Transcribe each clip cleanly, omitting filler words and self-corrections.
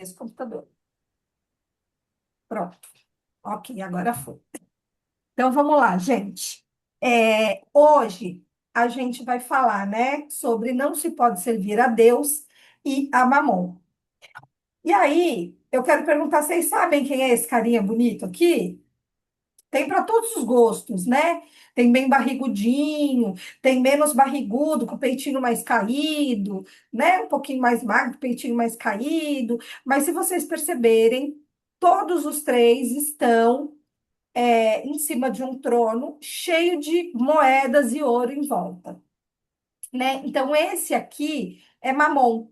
esse computador. Pronto. Ok, agora foi. Então vamos lá, gente. Hoje a gente vai falar, né, sobre não se pode servir a Deus e a Mamon. E aí, eu quero perguntar, vocês sabem quem é esse carinha bonito aqui? Tem para todos os gostos, né? Tem bem barrigudinho, tem menos barrigudo, com o peitinho mais caído, né? Um pouquinho mais magro, peitinho mais caído. Mas se vocês perceberem, todos os três estão em cima de um trono cheio de moedas e ouro em volta, né? Então, esse aqui é Mamon,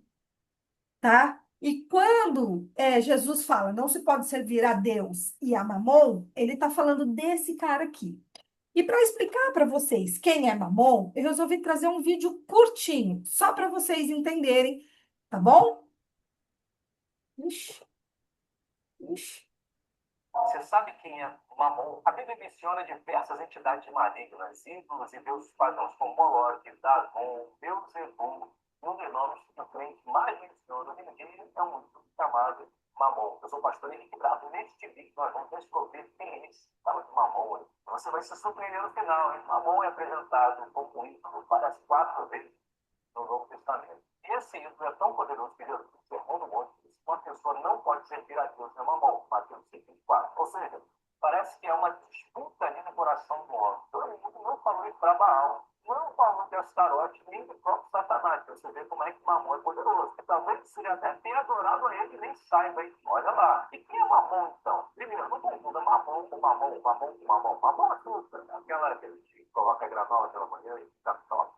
tá? E quando Jesus fala não se pode servir a Deus e a Mamon, ele está falando desse cara aqui. E para explicar para vocês quem é Mamon, eu resolvi trazer um vídeo curtinho, só para vocês entenderem, tá bom? Ixi, ixi. Você sabe quem é Mamon? A Bíblia menciona diversas entidades malignas, ídolos e deuses pagãos como Moloque, Dagon, Beelzebub, um dos nomes que o crente mais menciona hoje em dia é muito chamado Mamon. Eu sou o pastor Henrique Bravo e neste vídeo nós vamos descobrir quem é esse tal de Mamon. Você vai se surpreender no final, hein? Mamon é apresentado como um ídolo para as 4 vezes no Novo Testamento. E esse ídolo é tão poderoso que Jesus, no Sermão do Monte, diz que uma pessoa não pode servir a Deus na mamão, Mateus 5:4. Ou seja, parece que é uma disputa ali no coração do homem. Então, ele não falou isso para Baal, não falou de Astarote, nem do próprio Satanás. Você vê como é que Mamon é poderoso. Talvez seja até ter adorado a ele e nem saiba, hein? Olha lá. E quem é Mamon, então? Primeiro, não confunda Mamon com Mamon, Mamon com Mamon. Mamon é tudo, aquela que a gente coloca gravar pela manhã e fica top.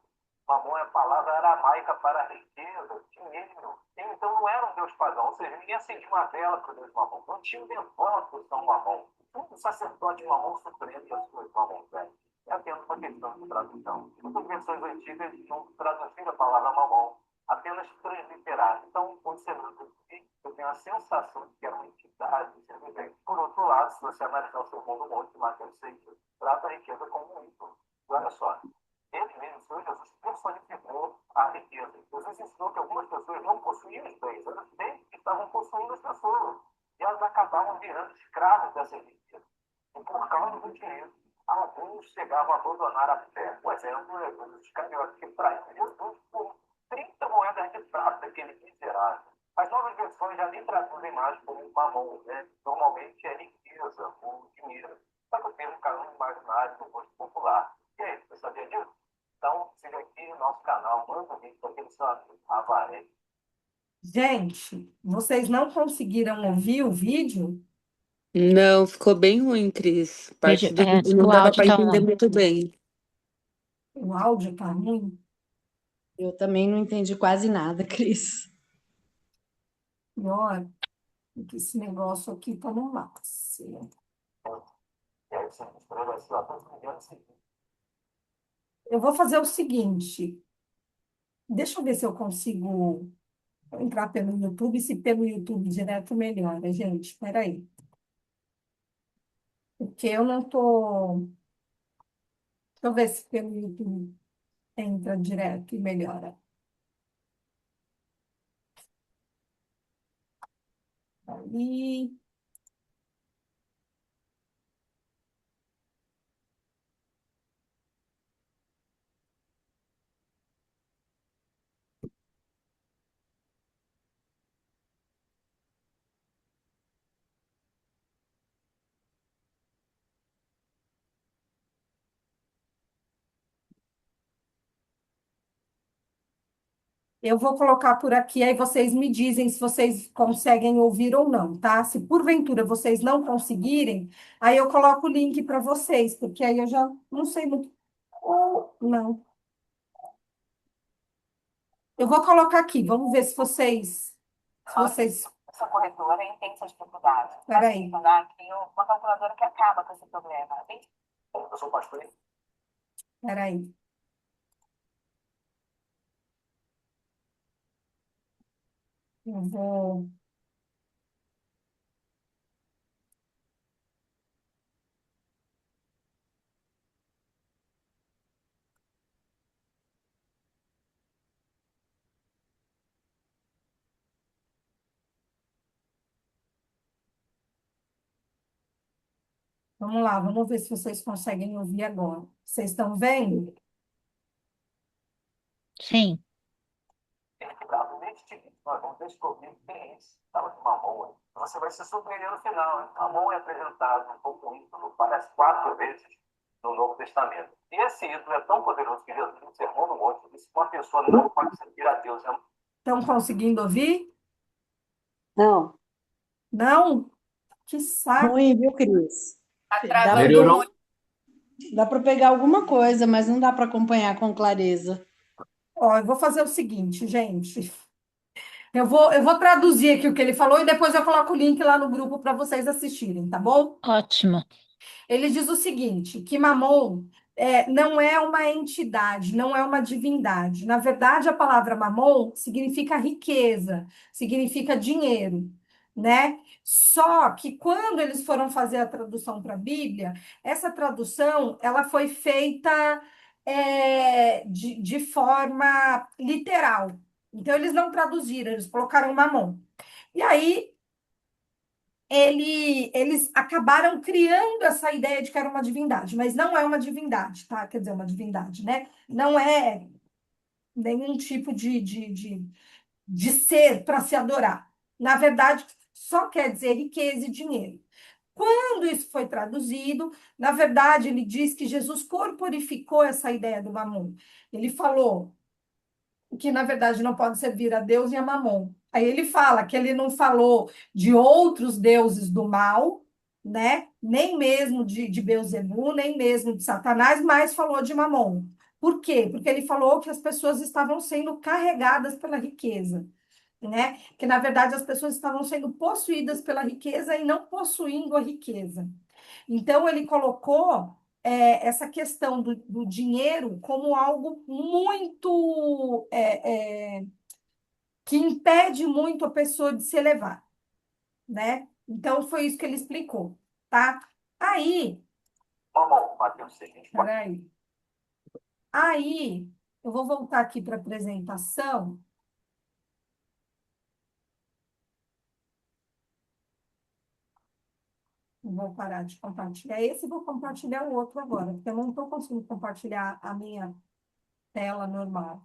Mamon é a palavra aramaica para riqueza, dinheiro. Então não era um deus pagão, ou seja, ninguém acendia uma vela para o deus Mamon. Não tinha um devoto de São Mamon. Um sacerdote Mamon surpreende as suas Mamon. É apenas uma questão de tradução. Muitas versões antigas não traduziram a palavra Mamon, apenas transliteraram. Então, quando você lê aqui, eu tenho a sensação de que era uma entidade semivente. Por outro lado, se você analisar o Sermão do Monte, Mateus 6, trata a riqueza como um ídolo. Olha só, ele mesmo, o Senhor Jesus, personificou a riqueza. Jesus ensinou que algumas pessoas não possuíam os bens, eram os bens que estavam possuindo as pessoas. E elas acabavam virando escravos dessa riqueza. E por causa do dinheiro, alguns chegavam a abandonar a fé. Por exemplo, os Iscariotes que traíram Jesus por 30 moedas de prata, aquele miserável. As novas versões já nem traduzem mais como mamão, né? Normalmente é riqueza ou dinheiro. Só que o termo caiu no imaginário do gosto popular. E aí, você sabia disso? Então, siga aqui no nosso canal, manda um vídeo para aquele seu amigo, Avaré. Gente, vocês não conseguiram ouvir o vídeo? Não, ficou bem ruim, Cris. Vídeo, Parte do vídeo não o dava áudio para tá entender um. muito bem. O áudio tá ruim? Eu também não entendi quase nada, Cris. Pior, que esse negócio aqui tá no máximo. E aí você escreve assim, ó, todos os milhões de Eu vou fazer o seguinte, deixa eu ver se eu consigo entrar pelo YouTube, se pelo YouTube direto melhora, gente. Espera aí. Porque eu não tô. Deixa eu ver se pelo YouTube entra direto e melhora. Aí. Eu vou colocar por aqui, aí vocês me dizem se vocês conseguem ouvir ou não, tá? Se porventura vocês não conseguirem, aí eu coloco o link para vocês, porque aí eu já não sei muito. Ou não. Eu vou colocar aqui, vamos ver se vocês. Se vocês. Essa corretora entende essa dificuldade. Peraí. Funcionar aqui uma calculadora que acaba com esse problema. Eu sou pastor. Peraí. Eu vou. Vamos lá, vamos ver se vocês conseguem ouvir agora. Vocês estão vendo? Sim. Verificado. Neste seguinte, nós vamos descobrir quem é esse tal de Mamon. Você vai se surpreender no final. Hein? Mamon é apresentado como ídolo parece 4 vezes no Novo Testamento. E esse ídolo é tão poderoso que Jesus, no Sermão do Monte, disse que uma pessoa não pode servir a Deus. Estão conseguindo ouvir? Não, Não? Que saco. ruim, viu, Cris? Tá Dá para travando muito. dá para pegar alguma coisa, mas não dá para acompanhar com clareza. Ó, eu vou fazer o seguinte, gente. Eu vou traduzir aqui o que ele falou e depois eu coloco o link lá no grupo para vocês assistirem, tá bom? Ótimo. Ele diz o seguinte, que Mamon não é uma entidade, não é uma divindade. Na verdade, a palavra Mamon significa riqueza, significa dinheiro, né? Só que quando eles foram fazer a tradução para a Bíblia, essa tradução ela foi feita de forma literal. Então, eles não traduziram, eles colocaram Mamon. E aí, eles acabaram criando essa ideia de que era uma divindade, mas não é uma divindade, tá? Quer dizer, uma divindade, né? Não é nenhum tipo de ser para se adorar. Na verdade, só quer dizer riqueza e dinheiro. Quando isso foi traduzido, na verdade, ele diz que Jesus corporificou essa ideia do mamon. Ele falou que na verdade não pode servir a Deus e a Mamon. Aí ele fala que ele não falou de outros deuses do mal, né? Nem mesmo de Beelzebu, nem mesmo de Satanás, mas falou de Mamon. Por quê? Porque ele falou que as pessoas estavam sendo carregadas pela riqueza, né? Que na verdade as pessoas estavam sendo possuídas pela riqueza e não possuindo a riqueza. Então, ele colocou essa questão do dinheiro como algo muito que impede muito a pessoa de se elevar, né? Então, foi isso que ele explicou, tá? Aí, Mamon, Mateus 6, peraí. Aí, eu vou voltar aqui para a apresentação. Vou parar de compartilhar esse e vou compartilhar o outro agora, porque eu não estou conseguindo compartilhar a minha tela normal.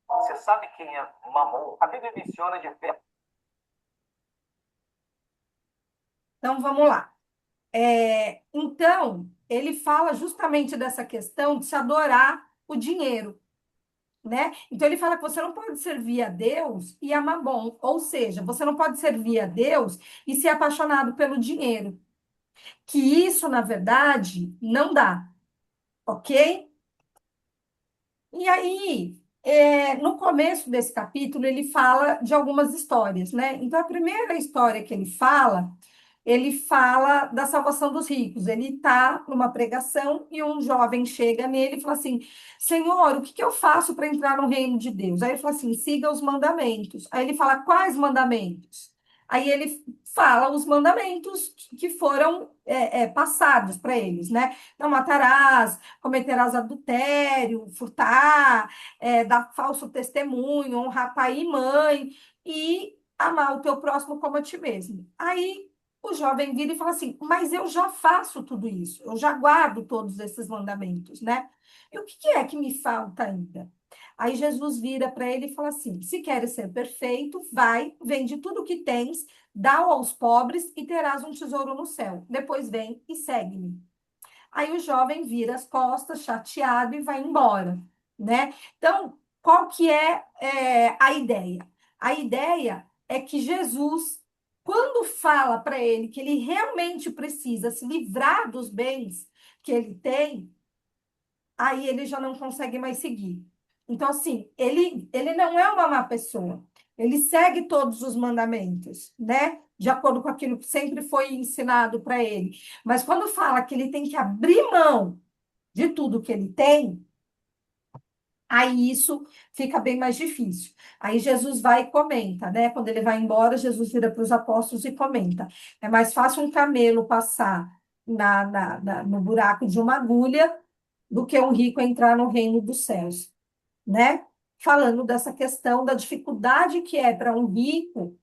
Você sabe quem é Mamon? A Bíblia menciona de perto. Então, vamos lá. Então, ele fala justamente dessa questão de se adorar o dinheiro, né? Então, ele fala que você não pode servir a Deus e a Mamon, ou seja, você não pode servir a Deus e ser apaixonado pelo dinheiro, que isso, na verdade, não dá, ok? E aí, no começo desse capítulo, ele fala de algumas histórias, né? Então, a primeira história que ele fala da salvação dos ricos. Ele está numa pregação e um jovem chega nele e fala assim: Senhor, o que que eu faço para entrar no reino de Deus? Aí ele fala assim: siga os mandamentos. Aí ele fala: quais mandamentos? Aí ele fala os mandamentos que foram passados para eles, né? Não matarás, cometerás adultério, furtar, dar falso testemunho, honrar pai e mãe e amar o teu próximo como a ti mesmo. Aí o jovem vira e fala assim: mas eu já faço tudo isso, eu já guardo todos esses mandamentos, né? E o que que é que me falta ainda? Aí Jesus vira para ele e fala assim: se queres ser perfeito, vai, vende tudo o que tens, dá-o aos pobres e terás um tesouro no céu. Depois vem e segue-me. Aí o jovem vira as costas, chateado, e vai embora, né? Então, qual que é a ideia? A ideia é que Jesus, quando fala para ele que ele realmente precisa se livrar dos bens que ele tem, aí ele já não consegue mais seguir. Então, assim, ele não é uma má pessoa. Ele segue todos os mandamentos, né? De acordo com aquilo que sempre foi ensinado para ele. Mas quando fala que ele tem que abrir mão de tudo que ele tem, aí isso fica bem mais difícil. Aí Jesus vai e comenta, né? Quando ele vai embora, Jesus vira para os apóstolos e comenta: é mais fácil um camelo passar no buraco de uma agulha do que um rico entrar no reino dos céus, né? falando dessa questão da dificuldade que é para um rico,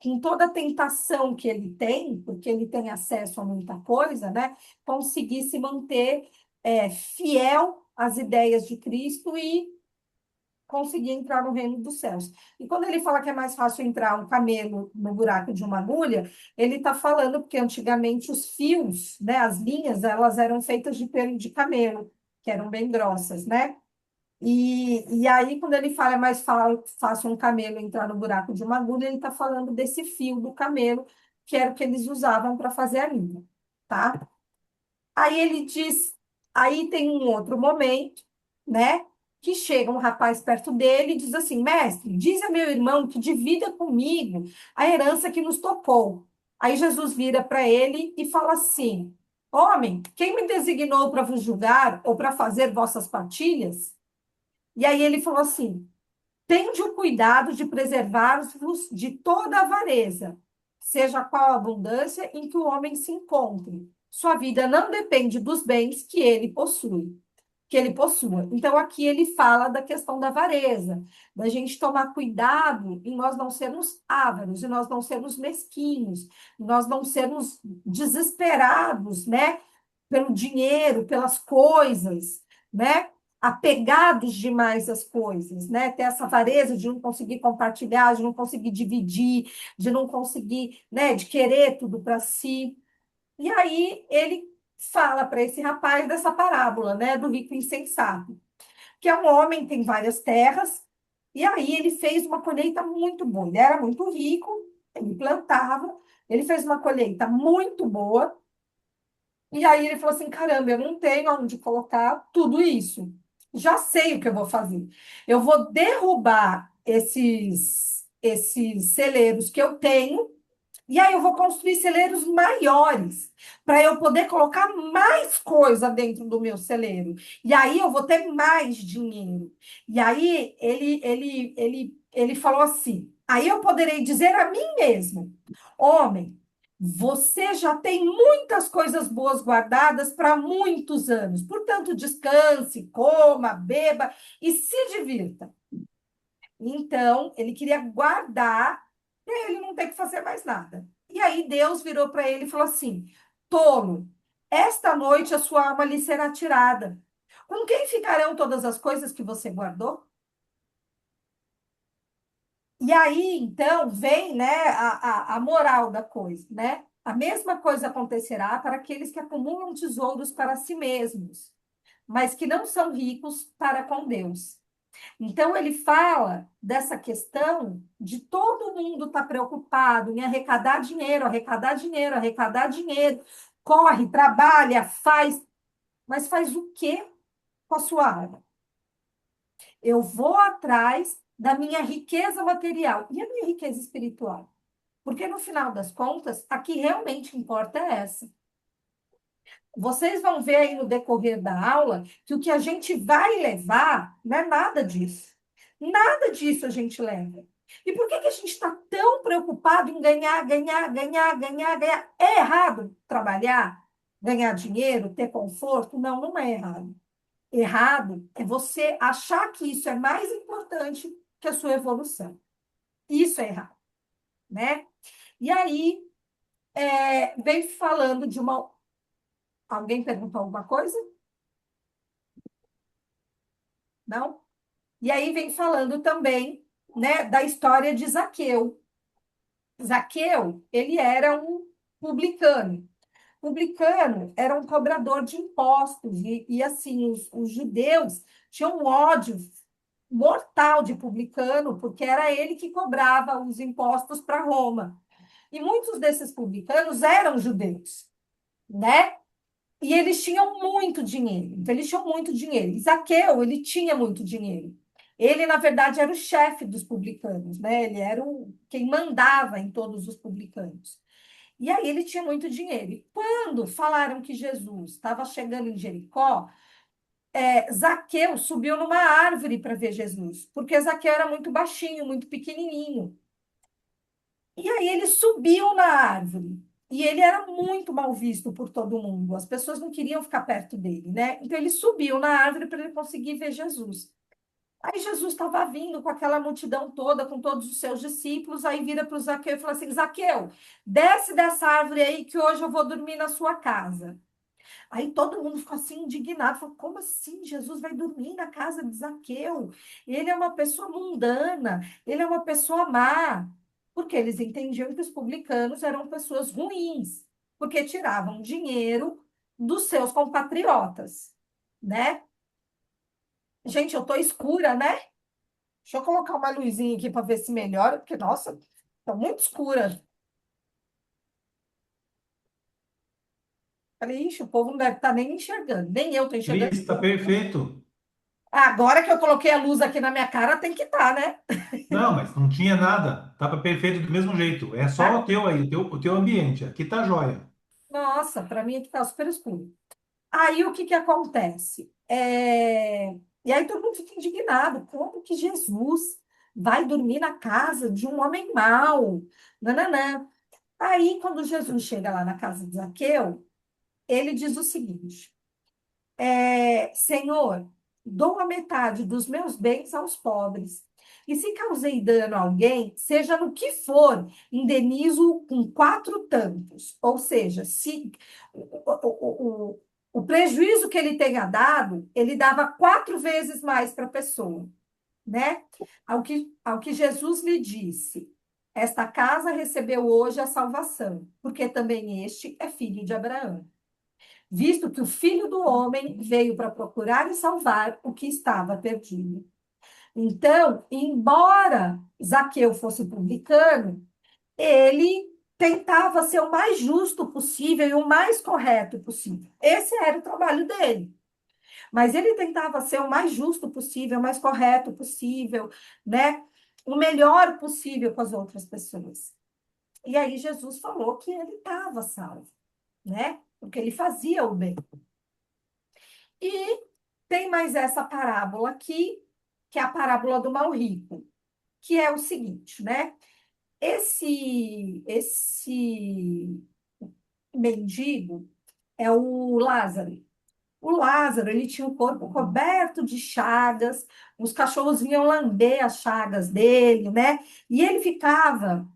com toda a tentação que ele tem, porque ele tem acesso a muita coisa, né, conseguir se manter fiel às ideias de Cristo e conseguir entrar no reino dos céus. E quando ele fala que é mais fácil entrar um camelo no buraco de uma agulha, ele está falando porque antigamente os fios, né, as linhas, elas eram feitas de pelo de camelo, que eram bem grossas, né? E aí, quando ele fala é mais fácil um camelo entrar no buraco de uma agulha, ele está falando desse fio do camelo, que era o que eles usavam para fazer a linha, tá? Aí ele diz, aí tem um outro momento, né? Que chega um rapaz perto dele e diz assim: Mestre, diz a meu irmão que divida comigo a herança que nos tocou. Aí Jesus vira para ele e fala assim: Homem, quem me designou para vos julgar ou para fazer vossas partilhas? E aí ele falou assim: Tende o cuidado de preservar-vos de toda avareza, seja qual a abundância em que o homem se encontre. Sua vida não depende dos bens que ele possui, que ele possua. Então, aqui ele fala da questão da avareza, da gente tomar cuidado em nós não sermos ávaros, em nós não sermos mesquinhos, em nós não sermos desesperados, né? Pelo dinheiro, pelas coisas, né? Apegados demais às coisas, né? Ter essa avareza de não conseguir compartilhar, de não conseguir dividir, de não conseguir, né? De querer tudo para si. E aí ele fala para esse rapaz dessa parábola, né? Do rico insensato, que é um homem, tem várias terras, e aí ele fez uma colheita muito boa. Ele era muito rico, ele plantava, ele fez uma colheita muito boa, e aí ele falou assim: caramba, eu não tenho onde colocar tudo isso. Já sei o que eu vou fazer. Eu vou derrubar esses celeiros que eu tenho, e aí eu vou construir celeiros maiores, para eu poder colocar mais coisa dentro do meu celeiro. E aí eu vou ter mais dinheiro. E aí ele falou assim: aí eu poderei dizer a mim mesmo, homem, você já tem muitas coisas boas guardadas para muitos anos. Portanto, descanse, coma, beba e se divirta. Então, ele queria guardar para ele não ter que fazer mais nada. E aí Deus virou para ele e falou assim: Tolo, esta noite a sua alma lhe será tirada. Com quem ficarão todas as coisas que você guardou? E aí, então, vem, né, a moral da coisa, né? A mesma coisa acontecerá para aqueles que acumulam tesouros para si mesmos, mas que não são ricos para com Deus. Então, ele fala dessa questão de todo mundo estar preocupado em arrecadar dinheiro, arrecadar dinheiro, arrecadar dinheiro. Corre, trabalha, faz, mas faz o quê com a sua alma? Eu vou atrás da minha riqueza material e a minha riqueza espiritual. Porque, no final das contas, a que realmente importa é essa. Vocês vão ver aí no decorrer da aula que o que a gente vai levar não é nada disso. Nada disso a gente leva. E por que que a gente está tão preocupado em ganhar, ganhar, ganhar, ganhar, ganhar? É errado trabalhar, ganhar dinheiro, ter conforto? Não, não é errado. Errado é você achar que isso é mais importante que a sua evolução. Isso é errado, né? E aí, vem falando de uma. Alguém perguntou alguma coisa? Não? E aí vem falando também, né, da história de Zaqueu. Zaqueu, ele era um publicano. Publicano era um cobrador de impostos, e assim, os judeus tinham um ódio mortal de publicano, porque era ele que cobrava os impostos para Roma. E muitos desses publicanos eram judeus, né? E eles tinham muito dinheiro. Então, eles tinham muito dinheiro. E Zaqueu, ele tinha muito dinheiro. Ele, na verdade, era o chefe dos publicanos, né? Ele era quem mandava em todos os publicanos. E aí ele tinha muito dinheiro. E quando falaram que Jesus estava chegando em Jericó, Zaqueu subiu numa árvore para ver Jesus, porque Zaqueu era muito baixinho, muito pequenininho. E aí ele subiu na árvore. E ele era muito mal visto por todo mundo. As pessoas não queriam ficar perto dele, né? Então ele subiu na árvore para ele conseguir ver Jesus. Aí Jesus estava vindo com aquela multidão toda, com todos os seus discípulos, aí vira para o Zaqueu e fala assim: Zaqueu, desce dessa árvore aí que hoje eu vou dormir na sua casa. Aí todo mundo ficou assim indignado, falou: como assim Jesus vai dormir na casa de Zaqueu? Ele é uma pessoa mundana, ele é uma pessoa má. Porque eles entendiam que os publicanos eram pessoas ruins, porque tiravam dinheiro dos seus compatriotas, né? Gente, eu tô escura, né? Deixa eu colocar uma luzinha aqui para ver se melhora, porque, nossa, tá muito escura. Falei, ixi, o povo não deve estar nem enxergando, nem eu tô enxergando. Cris, está perfeito. Agora que eu coloquei a luz aqui na minha cara, tem que estar, né? Não, mas não tinha nada. Tava perfeito do mesmo jeito. É só o teu aí, o teu ambiente. Aqui tá jóia. Nossa, para mim aqui tá super escuro. Aí o que que acontece? E aí todo mundo fica indignado. Como que Jesus vai dormir na casa de um homem mau? Nananã. Aí, quando Jesus chega lá na casa de Zaqueu, ele diz o seguinte: Senhor, dou a metade dos meus bens aos pobres. E se causei dano a alguém, seja no que for, indenizo com quatro tantos. Ou seja, se o prejuízo que ele tenha dado, ele dava quatro vezes mais para a pessoa, né? Ao que Jesus lhe disse: esta casa recebeu hoje a salvação, porque também este é filho de Abraão, visto que o Filho do Homem veio para procurar e salvar o que estava perdido. Então, embora Zaqueu fosse publicano, ele tentava ser o mais justo possível e o mais correto possível. Esse era o trabalho dele. Mas ele tentava ser o mais justo possível, o mais correto possível, né? O melhor possível com as outras pessoas. E aí Jesus falou que ele estava salvo, né? Porque ele fazia o bem. E tem mais essa parábola aqui, que é a parábola do mal rico, que é o seguinte, né? Esse mendigo é o Lázaro. O Lázaro, ele tinha o corpo coberto de chagas, os cachorros vinham lamber as chagas dele, né? E ele ficava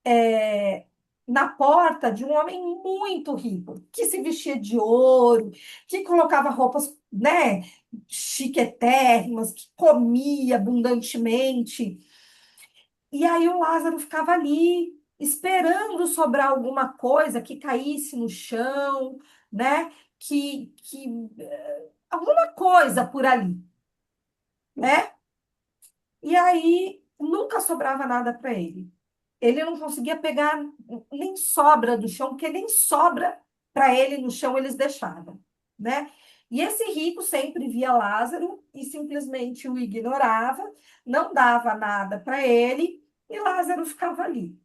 é, na porta de um homem muito rico, que se vestia de ouro, que colocava roupas, né, chiquetérrimas, que comia abundantemente. E aí o Lázaro ficava ali, esperando sobrar alguma coisa que caísse no chão, né? Alguma coisa por ali, né? E aí nunca sobrava nada para ele. Ele não conseguia pegar nem sobra do chão, porque nem sobra para ele no chão eles deixavam, né? E esse rico sempre via Lázaro e simplesmente o ignorava, não dava nada para ele e Lázaro ficava ali.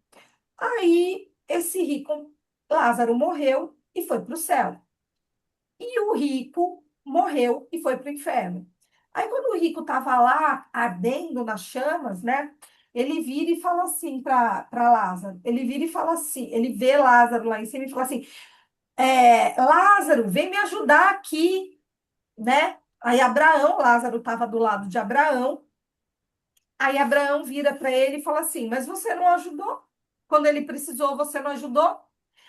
Aí esse rico, Lázaro, morreu e foi para o céu. E o rico morreu e foi para o inferno. Aí, quando o rico estava lá ardendo nas chamas, né? Ele vira e fala assim para Lázaro. Ele vira e fala assim: ele vê Lázaro lá em cima e fala assim: Lázaro, vem me ajudar aqui, né? Aí Abraão, Lázaro estava do lado de Abraão. Aí Abraão vira para ele e fala assim: mas você não ajudou? Quando ele precisou, você não ajudou?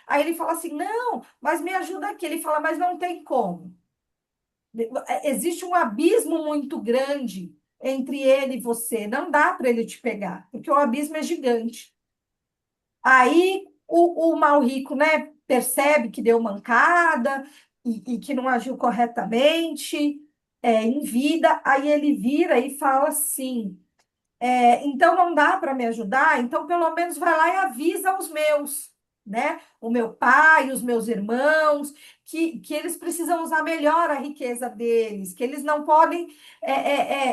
Aí ele fala assim: não, mas me ajuda aqui. Ele fala: mas não tem como. Existe um abismo muito grande entre ele e você. Não dá para ele te pegar, porque o abismo é gigante. Aí o mal rico, né, percebe que deu mancada e que não agiu corretamente, em vida. Aí ele vira e fala assim: então não dá para me ajudar, então pelo menos vai lá e avisa os meus, né? O meu pai, os meus irmãos, que eles precisam usar melhor a riqueza deles, que eles não podem,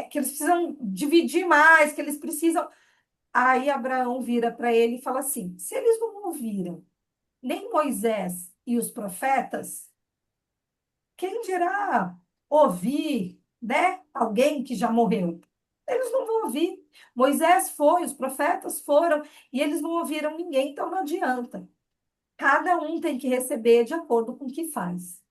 que eles precisam dividir mais, que eles precisam. Aí Abraão vira para ele e fala assim: se eles não ouviram nem Moisés e os profetas, quem dirá ouvir, né? Alguém que já morreu? Eles não vão ouvir. Moisés foi, os profetas foram, e eles não ouviram ninguém, então não adianta. Cada um tem que receber de acordo com o que faz,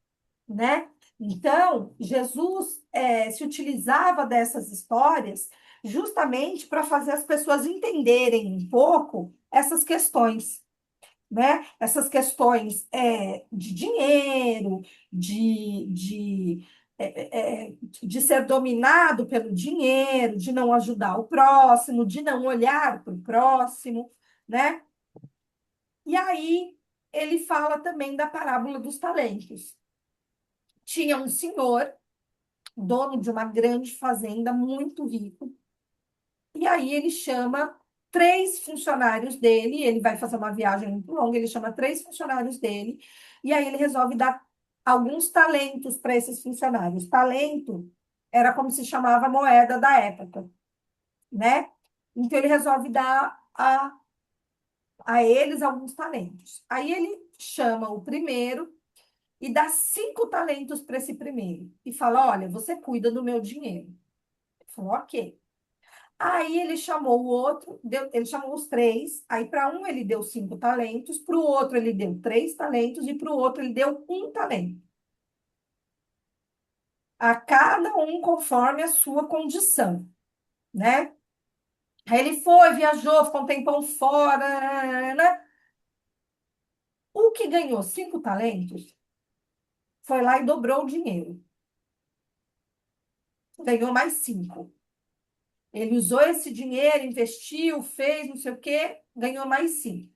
né? Então, Jesus se utilizava dessas histórias justamente para fazer as pessoas entenderem um pouco essas questões, né? Essas questões de dinheiro, de ser dominado pelo dinheiro, de não ajudar o próximo, de não olhar para o próximo, né? E aí ele fala também da parábola dos talentos. Tinha um senhor, dono de uma grande fazenda, muito rico, e aí ele chama três funcionários dele, ele vai fazer uma viagem muito longa, ele chama três funcionários dele, e aí ele resolve dar alguns talentos para esses funcionários. Talento era como se chamava a moeda da época, né? Então ele resolve dar a eles alguns talentos. Aí ele chama o primeiro e dá 5 talentos para esse primeiro. E fala: olha, você cuida do meu dinheiro. Ele falou: ok. Aí ele chamou o outro, ele chamou os três. Aí para um ele deu 5 talentos, para o outro ele deu 3 talentos e para o outro ele deu 1 talento. A cada um conforme a sua condição, né? Aí ele foi, viajou, ficou um tempão fora, né? O que ganhou 5 talentos foi lá e dobrou o dinheiro. Ganhou mais 5. Ele usou esse dinheiro, investiu, fez não sei o quê, ganhou mais 5.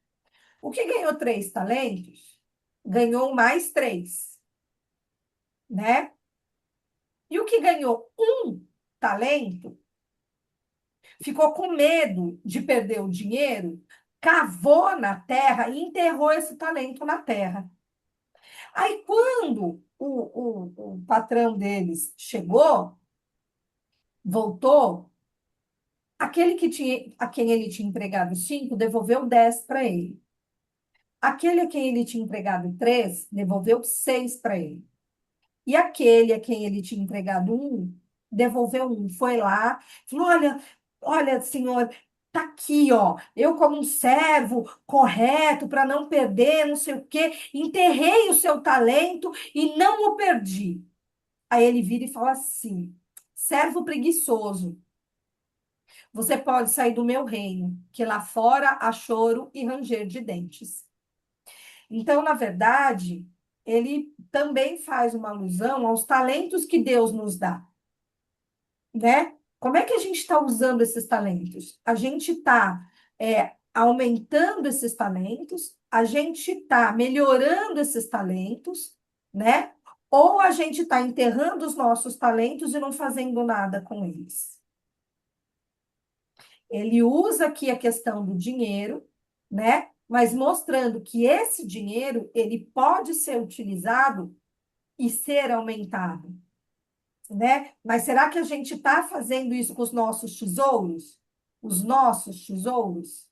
O que ganhou 3 talentos, ganhou mais 3, né? E o que ganhou 1 talento, ficou com medo de perder o dinheiro, cavou na terra e enterrou esse talento na terra. Aí, quando o patrão deles chegou, voltou, aquele que tinha, a quem ele tinha entregado 5, devolveu 10 para ele. Aquele a quem ele tinha entregado 3, devolveu 6 para ele. E aquele a quem ele tinha entregado 1, devolveu 1. Foi lá, falou: olha, senhor, tá aqui, ó. Eu, como um servo correto, para não perder, não sei o quê, enterrei o seu talento e não o perdi. Aí ele vira e fala assim: servo preguiçoso, você pode sair do meu reino, que lá fora há choro e ranger de dentes. Então, na verdade, ele também faz uma alusão aos talentos que Deus nos dá, né? Como é que a gente está usando esses talentos? A gente está aumentando esses talentos, a gente está melhorando esses talentos, né? Ou a gente está enterrando os nossos talentos e não fazendo nada com eles. Ele usa aqui a questão do dinheiro, né? Mas mostrando que esse dinheiro ele pode ser utilizado e ser aumentado, né? Mas será que a gente está fazendo isso com os nossos tesouros? Os nossos tesouros?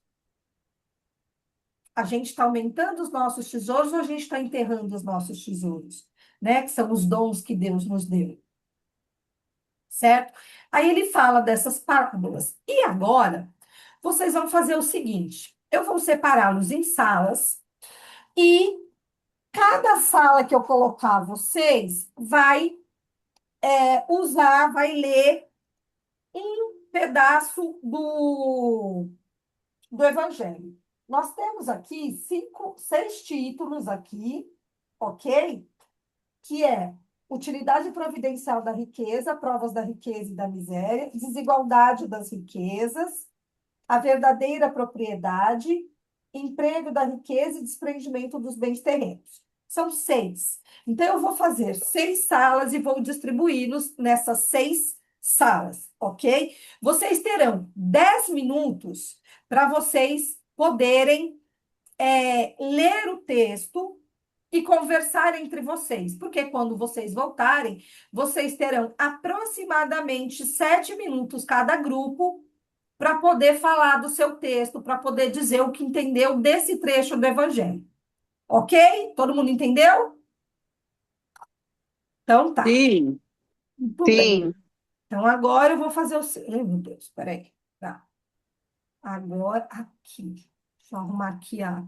A gente está aumentando os nossos tesouros ou a gente está enterrando os nossos tesouros, né? Que são os dons que Deus nos deu, certo? Aí ele fala dessas parábolas. E agora, vocês vão fazer o seguinte: eu vou separá-los em salas e cada sala que eu colocar vocês vai vai ler um pedaço do Evangelho. Nós temos aqui 6 títulos aqui, ok? Que é utilidade providencial da riqueza, provas da riqueza e da miséria, desigualdade das riquezas, a verdadeira propriedade, emprego da riqueza e desprendimento dos bens terrenos. São 6. Então, eu vou fazer 6 salas e vou distribuí-los nessas 6 salas, ok? Vocês terão 10 minutos para vocês poderem ler o texto e conversar entre vocês, porque quando vocês voltarem, vocês terão aproximadamente 7 minutos cada grupo para poder falar do seu texto, para poder dizer o que entendeu desse trecho do Evangelho. Ok? Todo mundo entendeu? Então tá. Sim, Muito bem. sim. Então agora eu vou fazer o. Ai, meu Deus, peraí. Tá. Agora aqui. Deixa eu arrumar aqui a.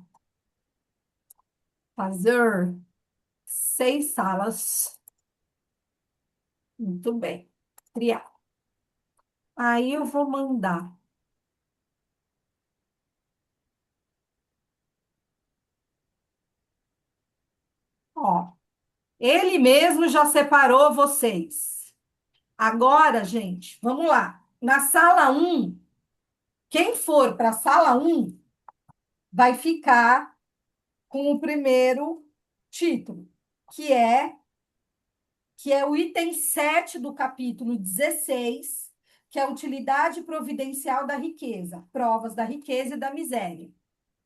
Fazer 6 salas. Muito bem. Criar. Aí eu vou mandar. Ó, ele mesmo já separou vocês. Agora, gente, vamos lá. Na sala um, quem for para a sala um vai ficar com o primeiro título, que é o item 7 do capítulo 16, que é a utilidade providencial da riqueza, provas da riqueza e da miséria.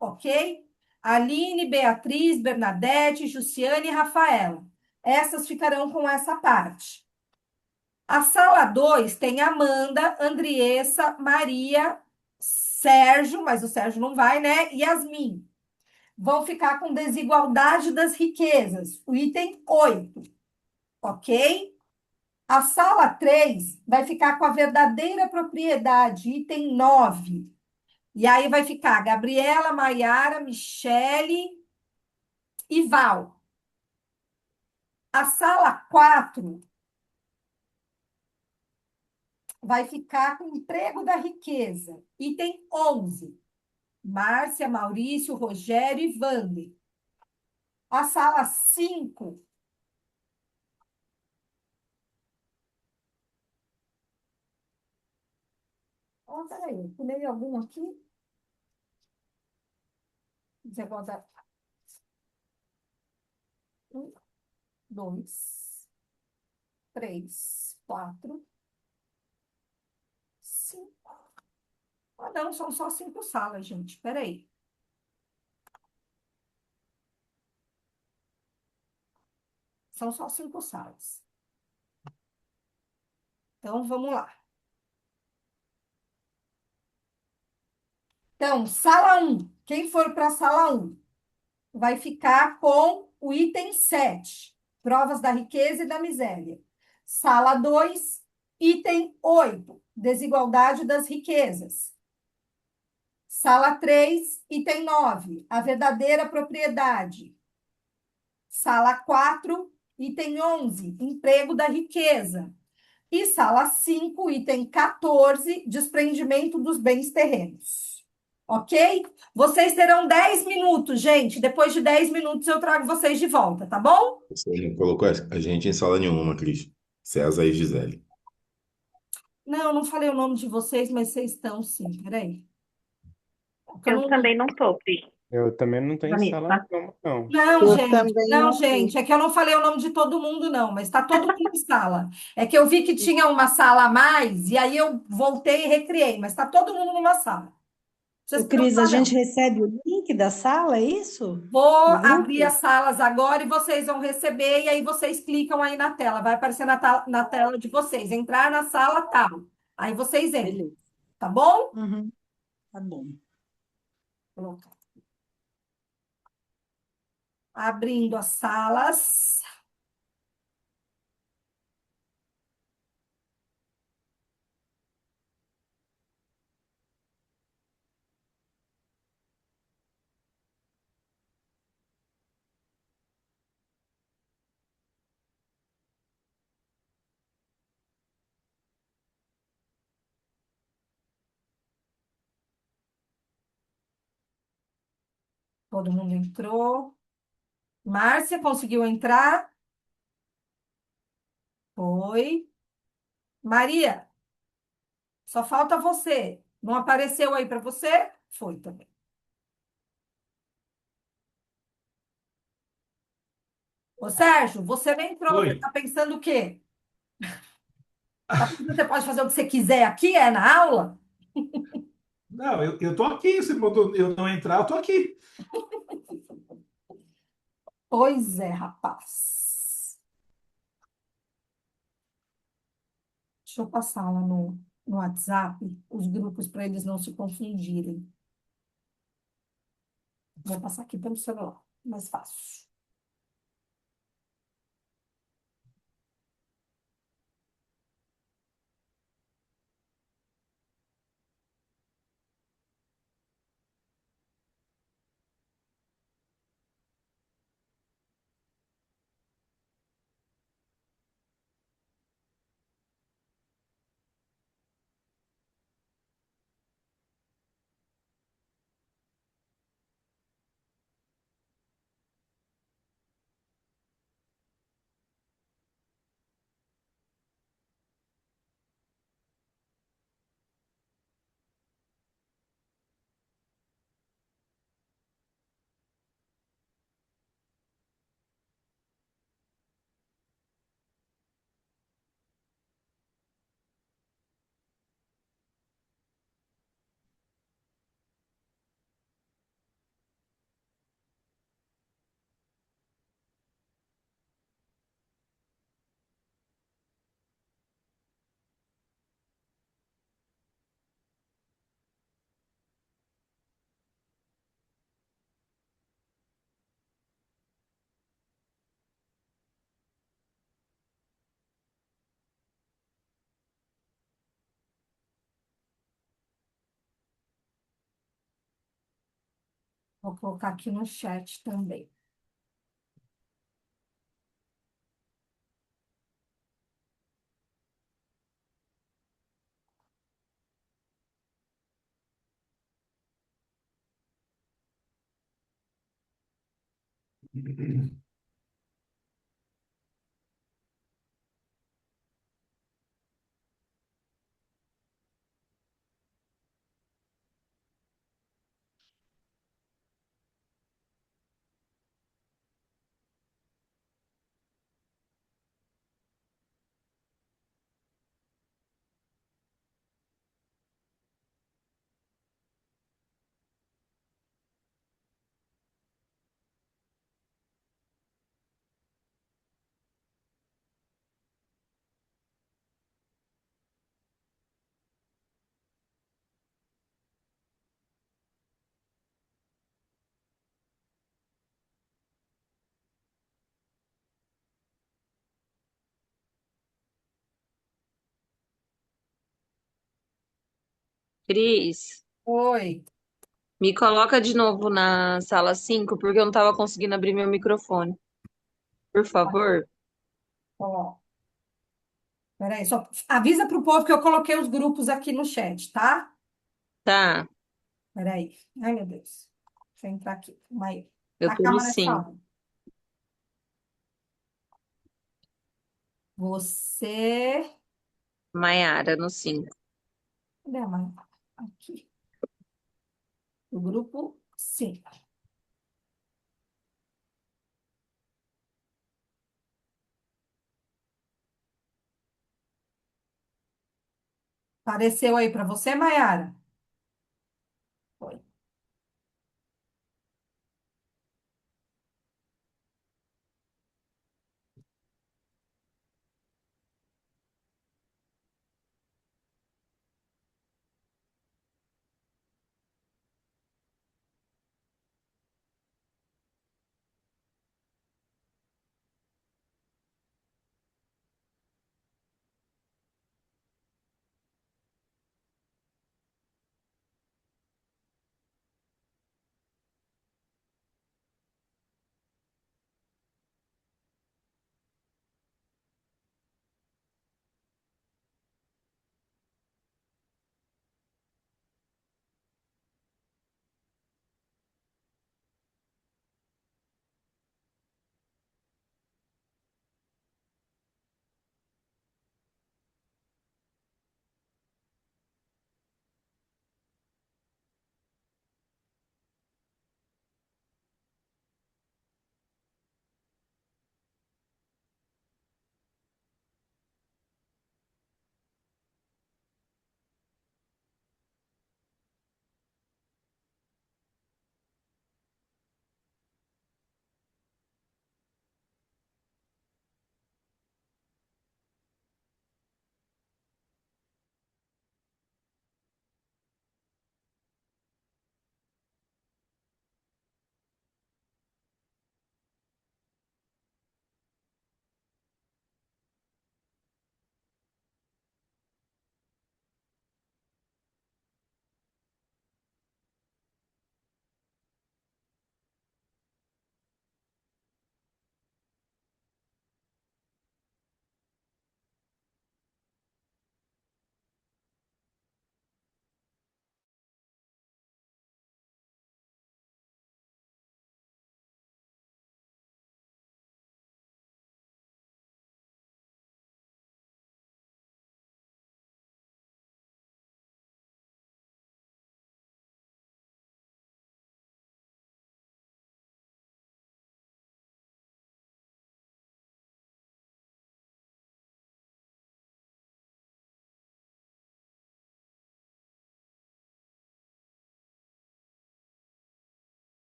Ok? Aline, Beatriz, Bernadette, Jussiane e Rafaela. Essas ficarão com essa parte. A sala 2 tem Amanda, Andriessa, Maria, Sérgio, mas o Sérgio não vai, né? E Yasmin. Vão ficar com desigualdade das riquezas, o item 8, ok? A sala 3 vai ficar com a verdadeira propriedade, item 9. E aí vai ficar Gabriela, Maiara, Michele e Val. A sala 4 vai ficar com emprego da riqueza, item 11. Márcia, Maurício, Rogério e Vander. A sala 5. Oh, peraí, eu pulei algum aqui? Você bota 1, 2, 3, 4, 5. Ah, não, são só 5 salas, gente. Peraí. São só 5 salas. Então, vamos lá. Então, sala 1. Quem for para a sala 1 vai ficar com o item 7, provas da riqueza e da miséria. Sala 2, item 8, desigualdade das riquezas. Sala 3, item 9, a verdadeira propriedade. Sala 4, item 11, emprego da riqueza. E sala 5, item 14, desprendimento dos bens terrenos. Ok? Vocês terão 10 minutos, gente. Depois de 10 minutos eu trago vocês de volta, tá bom? Você não colocou a gente em sala nenhuma, Cris. César e Gisele. Não, não falei o nome de vocês, mas vocês estão sim. Peraí. Porque eu Eu não... também não tô, Pri. Eu também não tô em sala Vanessa. nenhuma, não. Não, Eu gente, também não, não vi. gente, é que eu não falei o nome de todo mundo, não, mas está todo mundo em sala. É que eu vi que tinha uma sala a mais, e aí eu voltei e recriei, mas está todo mundo numa sala. Não precisa O se Cris, a preocupar, gente não. recebe o link da sala, é isso? Vou No abrir as grupo? salas agora e vocês vão receber, e aí vocês clicam aí na tela, vai aparecer na tela de vocês. Entrar na sala tal. Aí vocês entram, Beleza. tá bom? Uhum, tá bom. Pronto. Abrindo as salas. Todo mundo entrou. Márcia, conseguiu entrar? Foi. Maria, só falta você. Não apareceu aí para você? Foi também. Ô, Sérgio, você nem entrou. Você Oi. está pensando o quê? Tá pensando que você pode fazer o que você quiser aqui? É na aula? Não, eu tô aqui. Se eu não entrar, eu tô aqui. Pois é, rapaz. Deixa eu passar lá no WhatsApp os grupos para eles não se confundirem. Vou passar aqui pelo celular, mais fácil. Vou colocar aqui no chat também. Cris, Oi. me coloca de novo na sala 5 porque eu não tava conseguindo abrir meu microfone. Por favor. Ó, peraí, só avisa para o povo que eu coloquei os grupos aqui no chat, tá? Tá, Peraí. Ai, meu Deus. Deixa eu entrar aqui. Calma aí. eu A tô no câmera está 5. on. Você. Maiara no 5. Cadê a mãe? Aqui. O grupo, sim. Apareceu aí para você, Maiara? Foi.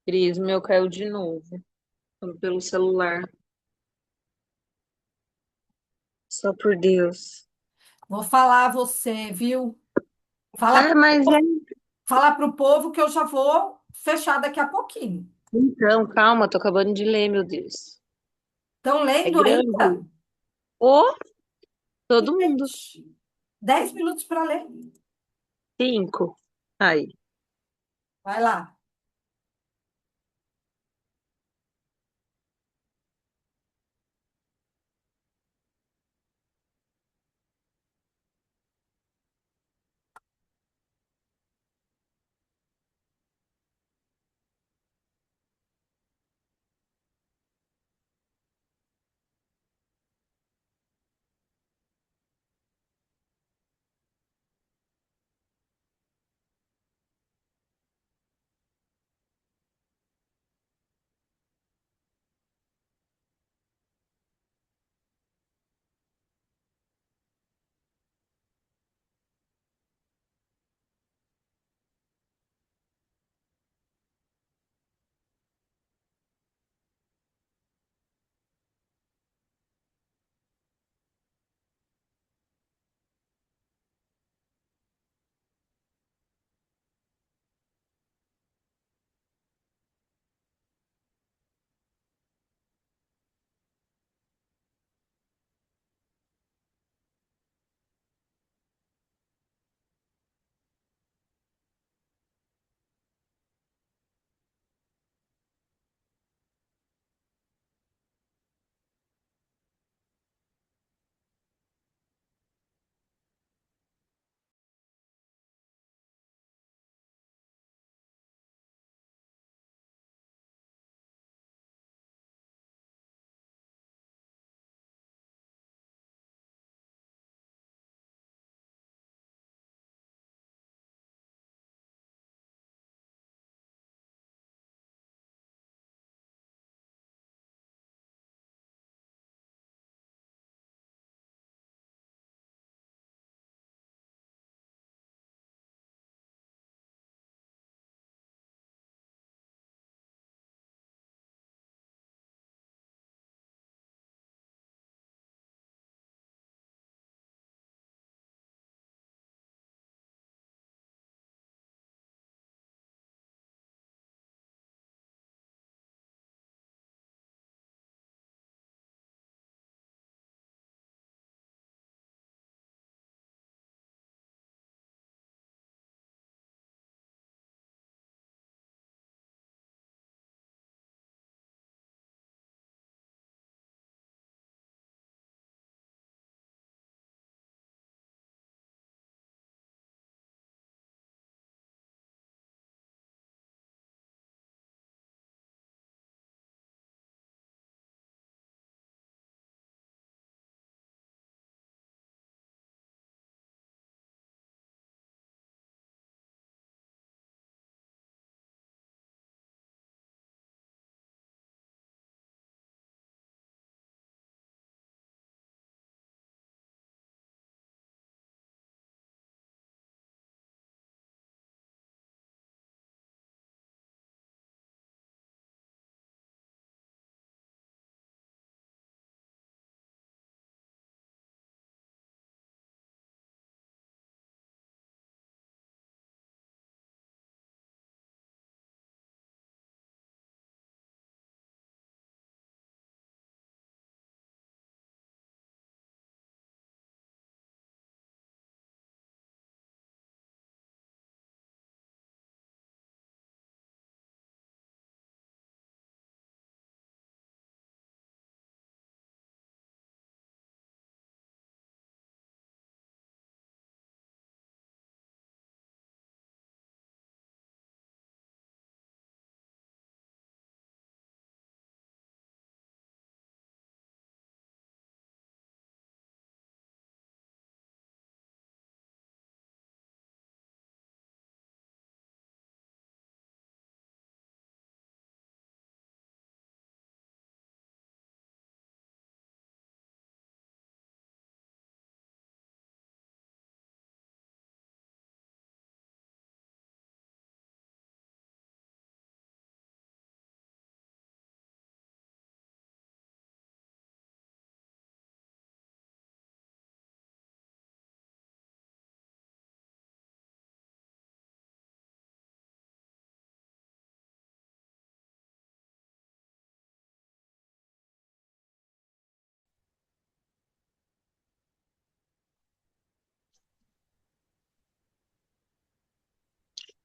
Cris, o meu caiu de novo. Pelo celular. Só por Deus. Vou falar a você, viu? Falar É, mas é. falar para o povo que eu já vou fechar daqui a pouquinho. Então, calma, tô acabando de ler, meu Deus. Estão É lendo ainda? grande. Ô, todo mundo. Gente, 10 minutos para ler. 5. Aí. Vai lá.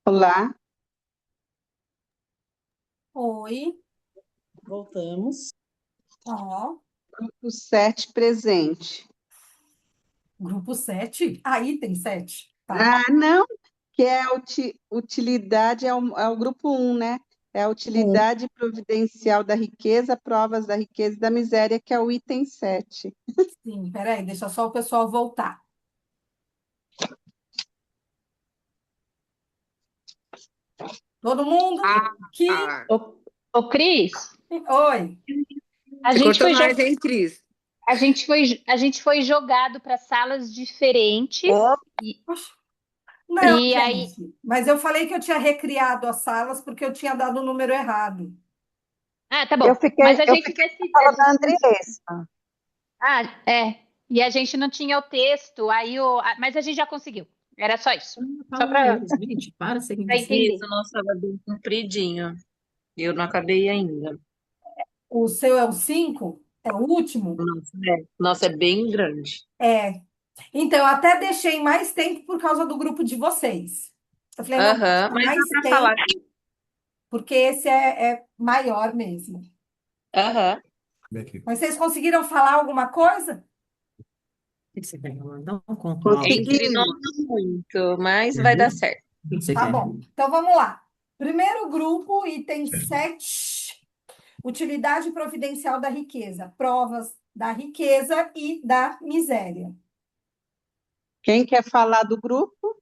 Olá, Oi, Voltamos. ó, grupo 7 presente. grupo 7. Aí tem 7. Tá. Ah, não, que é a utilidade, é o grupo um, né? É a utilidade providencial da riqueza, provas da riqueza e da miséria, que é o item 7. Sim, peraí, deixa só o pessoal voltar. Todo mundo? Aqui? Ô, Cris, Oi. a Você gente cortou foi, nós, hein, Cris? a gente foi jogado para salas diferentes e, Oxe, não, e aí. gente. Mas eu falei que eu tinha recriado as salas porque eu tinha dado o número errado. Ah, tá Eu bom. fiquei, Mas a eu gente fiquei decide. na sala da Andressa. Ah, é. E a gente não tinha o texto, mas a gente já conseguiu. Era só isso. Só Fala para mesmo, gente. Para de ser entender. Isso, o nosso estava bem compridinho. Eu não acabei ainda. O seu é o 5? É o último? Nossa, é bem grande. É. Então, eu até deixei mais tempo por causa do grupo de vocês. Eu falei, não, vou Aham, deixar mas dá mais para falar. tempo, porque esse é maior mesmo. Aham. Mas vocês conseguiram falar alguma coisa? O que que você quer? Não conta alto. Entre nós Conseguimos. não muito, mas vai dar Uhum. certo. O que que você Tá quer? bom. Então, vamos lá. Primeiro grupo, item 7. Utilidade providencial da riqueza. Provas da riqueza e da miséria. Quem quer falar do grupo?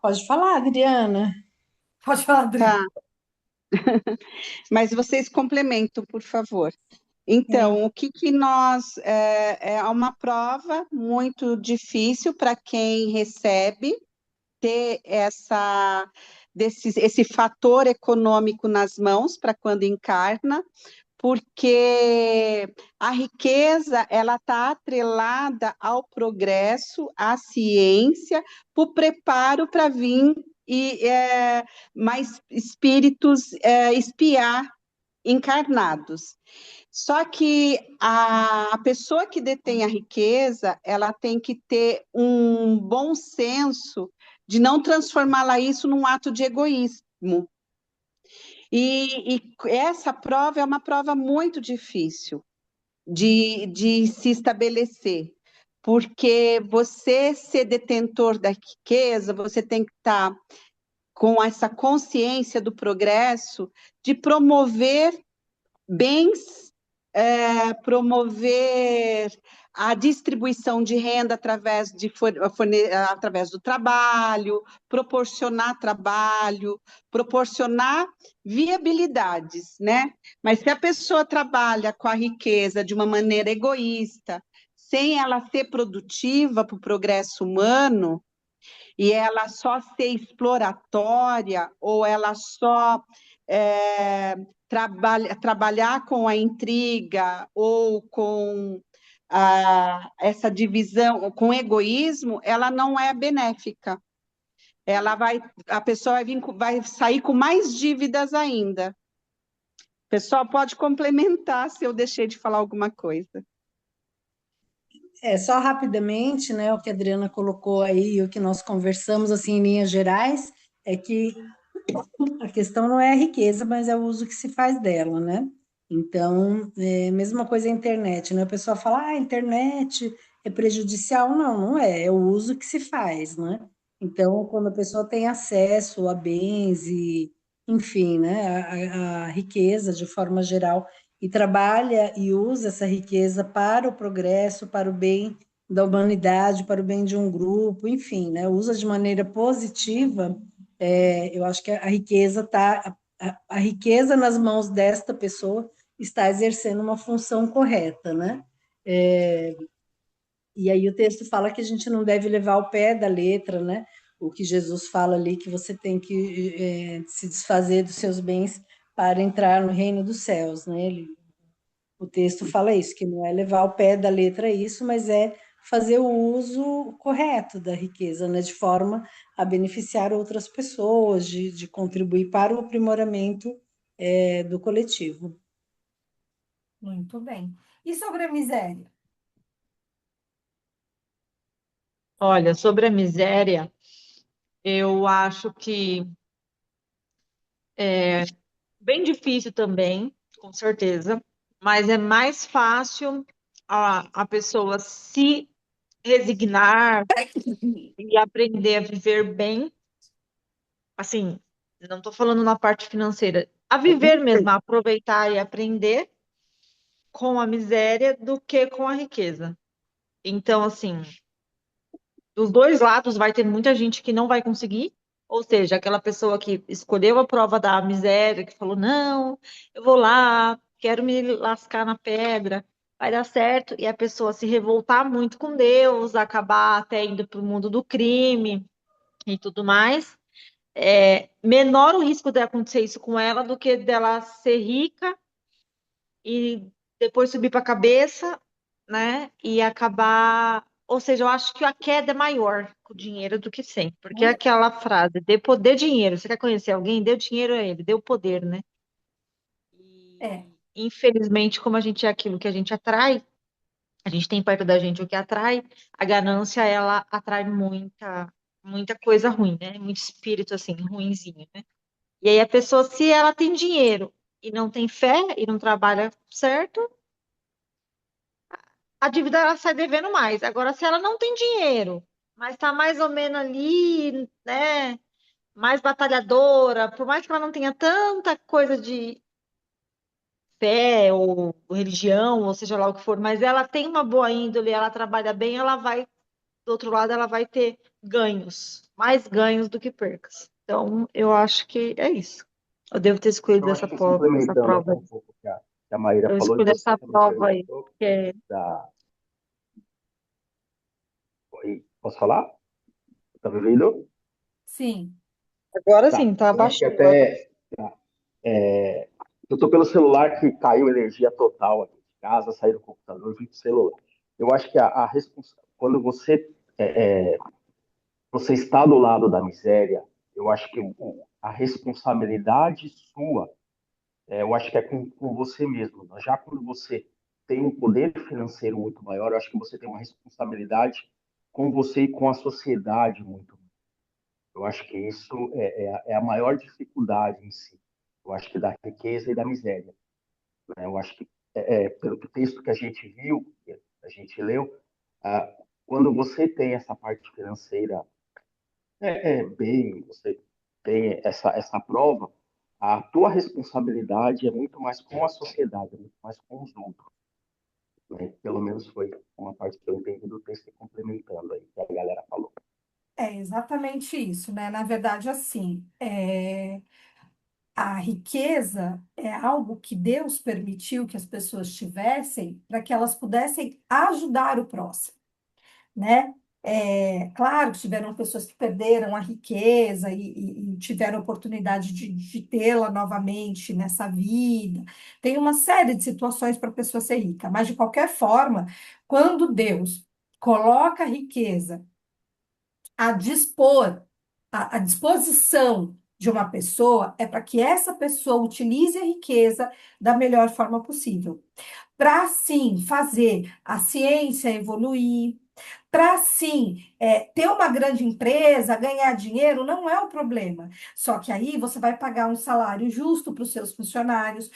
Pode falar, Adriana. Pode falar, Adri. Tá, mas vocês complementam, por favor. Então, o que que nós... É uma prova muito difícil para quem recebe, ter esse fator econômico nas mãos para quando encarna, porque a riqueza ela está atrelada ao progresso, à ciência, para o preparo para vir e mais espíritos espiar encarnados. Só que a pessoa que detém a riqueza, ela tem que ter um bom senso de não transformá-la isso num ato de egoísmo. E essa prova é uma prova muito difícil de se estabelecer, porque você ser detentor da riqueza, você tem que estar com essa consciência do progresso, de promover bens, promover a distribuição de renda através do trabalho, proporcionar viabilidades, né? Mas se a pessoa trabalha com a riqueza de uma maneira egoísta, sem ela ser produtiva para o progresso humano, e ela só ser exploratória, ou ela só trabalhar com a intriga ou com essa divisão, com egoísmo, ela não é benéfica. A pessoa vai sair com mais dívidas ainda. Pessoal, pode complementar se eu deixei de falar alguma coisa. Só rapidamente, né, o que a Adriana colocou aí, o que nós conversamos assim em linhas gerais, é que a questão não é a riqueza, mas é o uso que se faz dela, né? Então, mesma coisa a internet, né? O pessoal fala, a internet é prejudicial. Não, não é, é o uso que se faz, né? Então, quando a pessoa tem acesso a bens e, enfim, né, a riqueza de forma geral, e trabalha e usa essa riqueza para o progresso, para o bem da humanidade, para o bem de um grupo, enfim, né? Usa de maneira positiva, eu acho que a riqueza a riqueza nas mãos desta pessoa está exercendo uma função correta, né? E aí o texto fala que a gente não deve levar ao pé da letra, né? O que Jesus fala ali, que você tem que se desfazer dos seus bens para entrar no reino dos céus, né? O texto fala isso, que não é levar ao pé da letra isso, mas é fazer o uso correto da riqueza, né? De forma a beneficiar outras pessoas, de contribuir para o aprimoramento do coletivo. Muito bem. E sobre a miséria? Olha, sobre a miséria, Eu acho que é bem difícil também, com certeza, mas é mais fácil a pessoa se resignar e aprender a viver bem, assim, não estou falando na parte financeira, a viver mesmo, a aproveitar e aprender com a miséria do que com a riqueza. Então, assim, dos dois lados vai ter muita gente que não vai conseguir, ou seja, aquela pessoa que escolheu a prova da miséria, que falou, não, eu vou lá, quero me lascar na pedra, vai dar certo, e a pessoa se revoltar muito com Deus, acabar até indo para o mundo do crime e tudo mais. Menor o risco de acontecer isso com ela do que dela ser rica e depois subir para a cabeça, né? E acabar. Ou seja, eu acho que a queda é maior com o dinheiro do que sem. Porque é aquela frase, dê poder, dinheiro. Você quer conhecer alguém? Dê o dinheiro a ele, dê o poder, né? É, Infelizmente, como a gente é aquilo que a gente atrai, a gente tem perto da gente o que atrai, a ganância, ela atrai muita coisa ruim, né? Muito espírito, assim, ruinzinho, né? E aí a pessoa, se ela tem dinheiro e não tem fé e não trabalha certo, a dívida ela sai devendo mais. Agora, se ela não tem dinheiro, mas está mais ou menos ali, né, mais batalhadora, por mais que ela não tenha tanta coisa de fé ou religião, ou seja lá o que for, mas ela tem uma boa índole, ela trabalha bem, ela vai, do outro lado, ela vai ter ganhos, mais ganhos do que percas. Então, eu acho que é isso. Eu devo ter escolhido Eu acho que essa complementando até prova. um pouco o que a Maíra Eu falou, e escolhi você essa também prova aí, perguntou que é... da. Oi, posso falar? Tá me ouvindo? sim. Agora Tá. sim, tá Eu acho que baixando. até. Tá. Eu tô pelo celular que caiu energia total aqui de casa, saí do computador, vim pro celular. Eu acho que quando você está do lado da miséria, eu acho que a responsabilidade sua, eu acho que é com você mesmo. Já quando você tem um poder financeiro muito maior, eu acho que você tem uma responsabilidade com você e com a sociedade muito maior. Eu acho que isso é a maior dificuldade em si. Eu acho que da riqueza e da miséria, né? Eu acho que, pelo texto que a gente viu, que a gente leu, ah, quando você tem essa parte financeira bem, você tem essa prova, a tua responsabilidade é muito mais com a sociedade, é muito mais com os outros, né? Pelo menos foi uma parte que eu entendi do texto complementando aí, que a galera falou. É exatamente isso, né? Na verdade, assim, a riqueza é algo que Deus permitiu que as pessoas tivessem para que elas pudessem ajudar o próximo, né? Claro que tiveram pessoas que perderam a riqueza e tiveram oportunidade de tê-la novamente nessa vida. Tem uma série de situações para a pessoa ser rica, mas de qualquer forma, quando Deus coloca a riqueza a dispor, à disposição de uma pessoa, é para que essa pessoa utilize a riqueza da melhor forma possível. Para, sim, fazer a ciência evoluir, para sim, ter uma grande empresa, ganhar dinheiro, não é o problema. Só que aí você vai pagar um salário justo para os seus funcionários.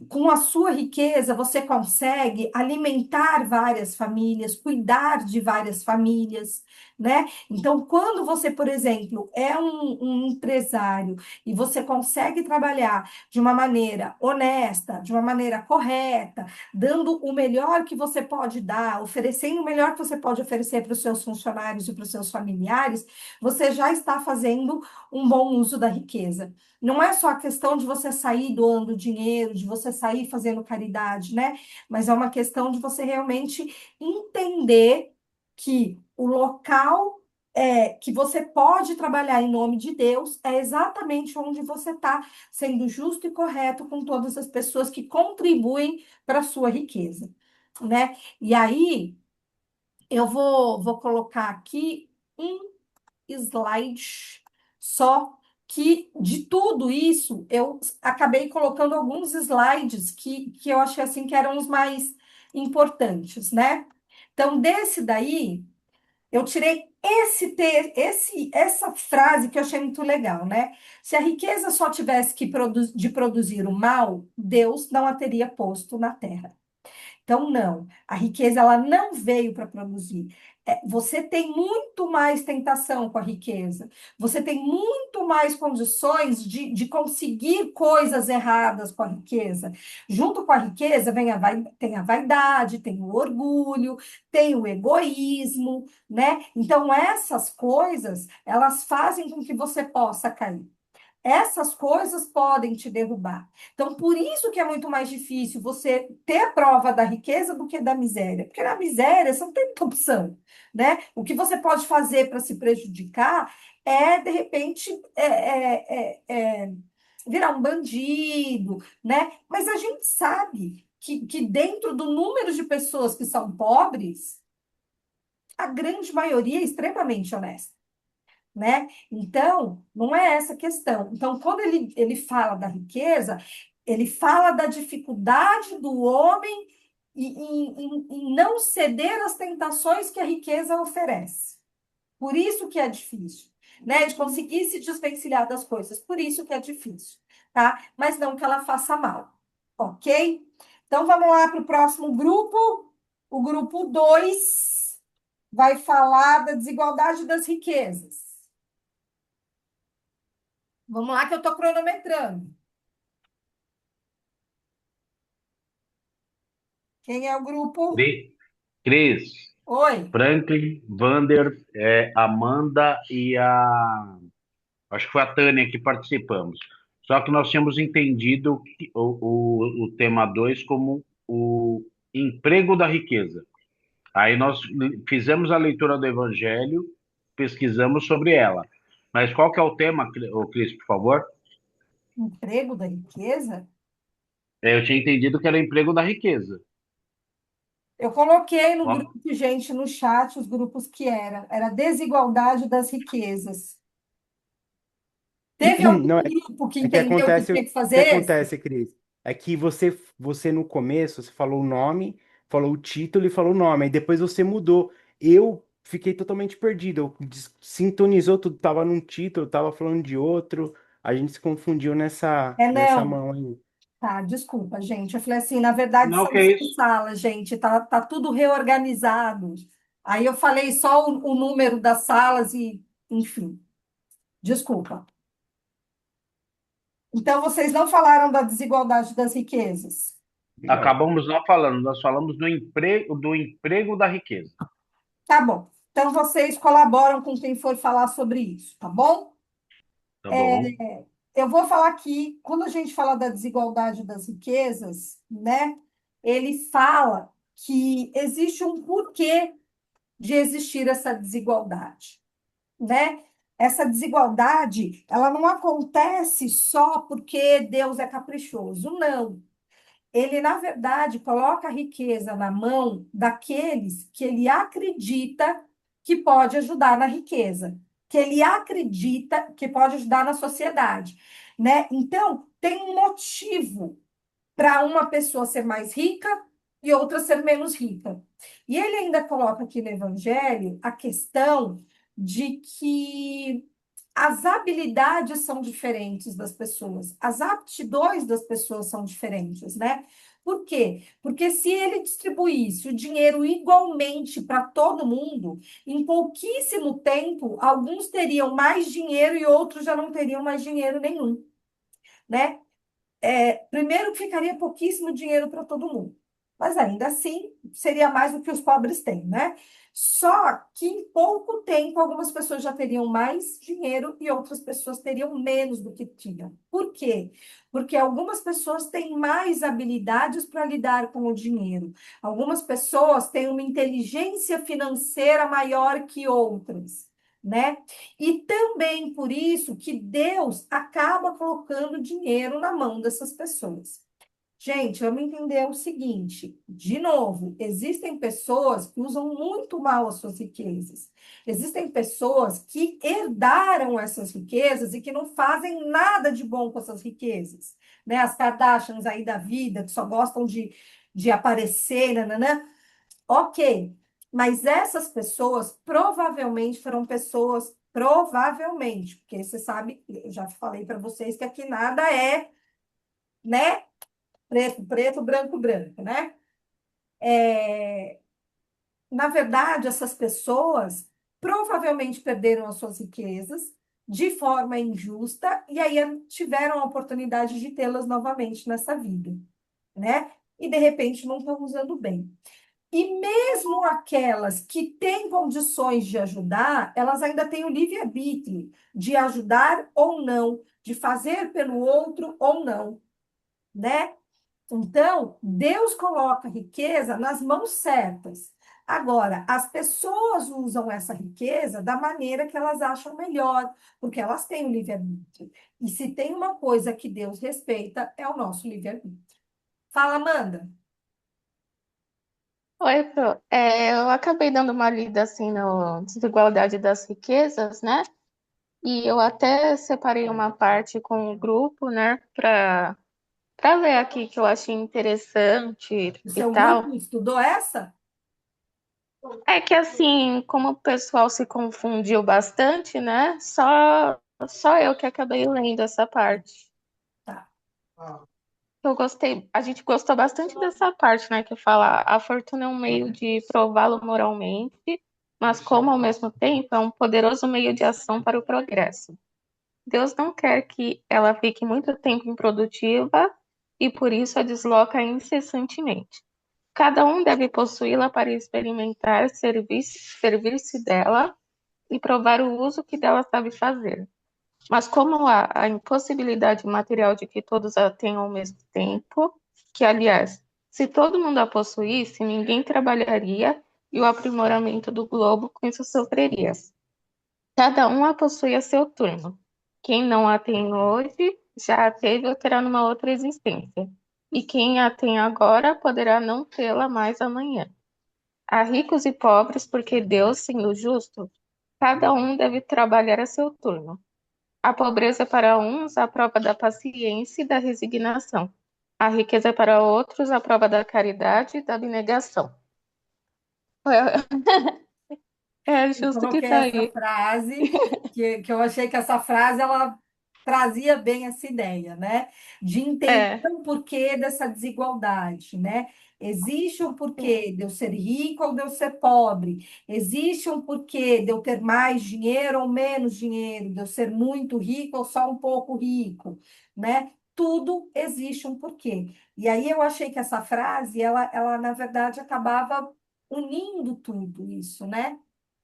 Com a sua riqueza, você consegue alimentar várias famílias, cuidar de várias famílias, né? Então, quando você, por exemplo, é um empresário e você consegue trabalhar de uma maneira honesta, de uma maneira correta, dando o melhor que você pode dar, oferecendo o melhor que você pode oferecer para os seus funcionários e para os seus familiares, você já está fazendo um bom uso da riqueza. Não é só a questão de você sair doando dinheiro, de você sair fazendo caridade, né? Mas é uma questão de você realmente entender que o local que você pode trabalhar em nome de Deus é exatamente onde você está sendo justo e correto com todas as pessoas que contribuem para a sua riqueza, né? E aí eu vou colocar aqui um slide só que de tudo isso eu acabei colocando alguns slides que eu achei assim que eram os mais importantes, né? Então, desse daí, eu tirei Essa frase que eu achei muito legal, né? Se a riqueza só tivesse de produzir o mal, Deus não a teria posto na terra. Então, não, a riqueza ela não veio para produzir. Você tem muito mais tentação com a riqueza. Você tem muito mais condições de conseguir coisas erradas com a riqueza. Junto com a riqueza tem a vaidade, tem o orgulho, tem o egoísmo, né? Então, essas coisas, elas fazem com que você possa cair. Essas coisas podem te derrubar. Então, por isso que é muito mais difícil você ter a prova da riqueza do que da miséria. Porque na miséria você não tem muita opção, né? O que você pode fazer para se prejudicar é, de repente, virar um bandido, né? Mas a gente sabe que dentro do número de pessoas que são pobres, a grande maioria é extremamente honesta, né? Então, não é essa a questão. Então, quando ele fala da riqueza, ele fala da dificuldade do homem em não ceder às tentações que a riqueza oferece. Por isso que é difícil, né? De conseguir se desvencilhar das coisas. Por isso que é difícil, tá? Mas não que ela faça mal, ok? Então, vamos lá para o próximo grupo. O grupo 2 vai falar da desigualdade das riquezas. Vamos lá que eu estou cronometrando. Quem é o grupo? Cris, Oi. Franklin, Vander, Amanda e acho que foi a Tânia que participamos. Só que nós tínhamos entendido o tema 2 como o emprego da riqueza. Aí nós fizemos a leitura do Evangelho, pesquisamos sobre ela. Mas qual que é o tema, Cris, por favor? Emprego da riqueza? Eu tinha entendido que era emprego da riqueza. Eu coloquei no Vamos- grupo, gente, no chat, os grupos que era. Era desigualdade das riquezas. Teve algum Não, grupo que é que entendeu que acontece, tinha que que fazer esse? acontece, Cris? É que você no começo, você falou o nome, falou o título e falou o nome, aí depois você mudou. Eu fiquei totalmente perdido, eu sintonizou tudo, tava num título, tava falando de outro, a gente se confundiu nessa Não. mão aí. Tá, desculpa, gente. Eu falei assim, na verdade Não, são que é 100 isso. salas, gente. Tá tudo reorganizado. Aí eu falei só o número das salas e, enfim, desculpa. Então, vocês não falaram da desigualdade das riquezas. Não. Acabamos não falando, nós falamos do emprego da riqueza. Tá bom. Então, vocês colaboram com quem for falar sobre isso, tá bom? Tá bom? Eu vou falar aqui, quando a gente fala da desigualdade das riquezas, né? Ele fala que existe um porquê de existir essa desigualdade, né? Essa desigualdade, ela não acontece só porque Deus é caprichoso, não. Ele, na verdade, coloca a riqueza na mão daqueles que ele acredita que pode ajudar na riqueza, que ele acredita que pode ajudar na sociedade, né? Então, tem um motivo para uma pessoa ser mais rica e outra ser menos rica. E ele ainda coloca aqui no Evangelho a questão de que as habilidades são diferentes das pessoas, as aptidões das pessoas são diferentes, né? Por quê? Porque se ele distribuísse o dinheiro igualmente para todo mundo, em pouquíssimo tempo, alguns teriam mais dinheiro e outros já não teriam mais dinheiro nenhum, né? Primeiro, ficaria pouquíssimo dinheiro para todo mundo, mas ainda assim seria mais do que os pobres têm, né? Só que em pouco tempo, algumas pessoas já teriam mais dinheiro e outras pessoas teriam menos do que tinham. Por quê? Porque algumas pessoas têm mais habilidades para lidar com o dinheiro, algumas pessoas têm uma inteligência financeira maior que outras, né? E também por isso que Deus acaba colocando dinheiro na mão dessas pessoas. Gente, vamos entender o seguinte: de novo, existem pessoas que usam muito mal as suas riquezas. Existem pessoas que herdaram essas riquezas e que não fazem nada de bom com essas riquezas, né? As Kardashians aí da vida, que só gostam de aparecer, nananã. Ok. Mas essas pessoas provavelmente foram pessoas, provavelmente, porque você sabe, eu já falei para vocês que aqui nada é, né? Preto, preto, branco, branco, né? Na verdade, essas pessoas provavelmente perderam as suas riquezas de forma injusta e aí tiveram a oportunidade de tê-las novamente nessa vida, né? E de repente não estão usando bem. E mesmo aquelas que têm condições de ajudar, elas ainda têm o livre-arbítrio de ajudar ou não, de fazer pelo outro ou não, né? Então, Deus coloca a riqueza nas mãos certas. Agora, as pessoas usam essa riqueza da maneira que elas acham melhor, porque elas têm o livre-arbítrio. E se tem uma coisa que Deus respeita, é o nosso livre-arbítrio. Fala, Amanda. Oi, Pro. Eu acabei dando uma lida assim no Desigualdade das Riquezas, né? E eu até separei uma parte com o grupo, né, para ler aqui que eu achei interessante O e seu tal. grupo estudou essa? É que assim, como o pessoal se confundiu bastante, né? Só eu que acabei lendo essa parte. Tá. Eu gostei, a gente gostou bastante dessa parte, né, que fala a fortuna é um meio de prová-lo moralmente, mas como ao mesmo tempo é um poderoso meio de ação para o progresso. Deus não quer que ela fique muito tempo improdutiva e por isso a desloca incessantemente. Cada um deve possuí-la para experimentar, servir-se dela e provar o uso que dela sabe fazer. Mas como há a impossibilidade material de que todos a tenham ao mesmo tempo, que, aliás, se todo mundo a possuísse, ninguém trabalharia e o aprimoramento do globo com isso sofreria. Cada um a possui a seu turno. Quem não a tem hoje, já a teve ou terá numa outra existência. E quem a tem agora, poderá não tê-la mais amanhã. Há ricos e pobres, porque Deus, sendo justo, cada um deve trabalhar a seu turno. A pobreza é para uns a prova da paciência e da resignação. A riqueza é para outros a prova da caridade e da abnegação. É Eu justo que coloquei tá essa aí. frase, que eu achei que essa frase ela trazia bem essa ideia, né? De entender É, o porquê dessa desigualdade, né? Existe um sim, porquê de eu ser rico ou de eu ser pobre. Existe um porquê de eu ter mais dinheiro ou menos dinheiro, de eu ser muito rico ou só um pouco rico, né? Tudo existe um porquê. E aí eu achei que essa frase, ela na verdade, acabava unindo tudo isso, né?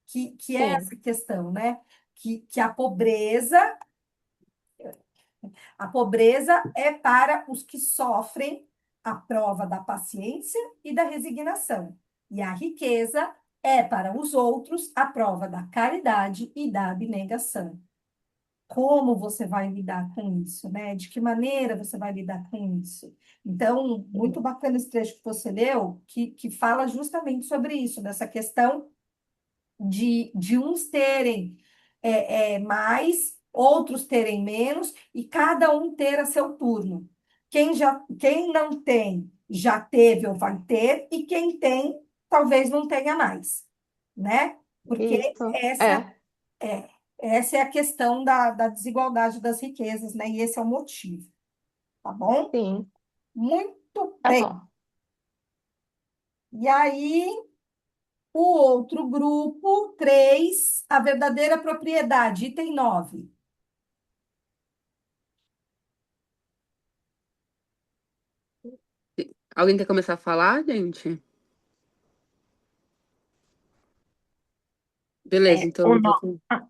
Que é sim, essa questão, né? Que a pobreza é para os que sofrem a prova da paciência e da resignação. E a riqueza é para os outros a prova da caridade e da abnegação. Como você vai lidar com isso, né? De que maneira você vai lidar com isso? Então, muito bacana esse trecho que você leu, que fala justamente sobre isso, dessa questão de uns terem mais, outros terem menos, e cada um ter a seu turno. Quem não tem, já teve ou vai ter, e quem tem, talvez não tenha mais, né? Porque isso. É, essa é a questão da desigualdade das riquezas, né? E esse é o motivo, tá bom? sim, Muito tá bem. bom. E aí, o outro grupo, 3, a verdadeira propriedade, item 9. Alguém quer começar a falar, gente? Beleza, então O eu no... vou. ah,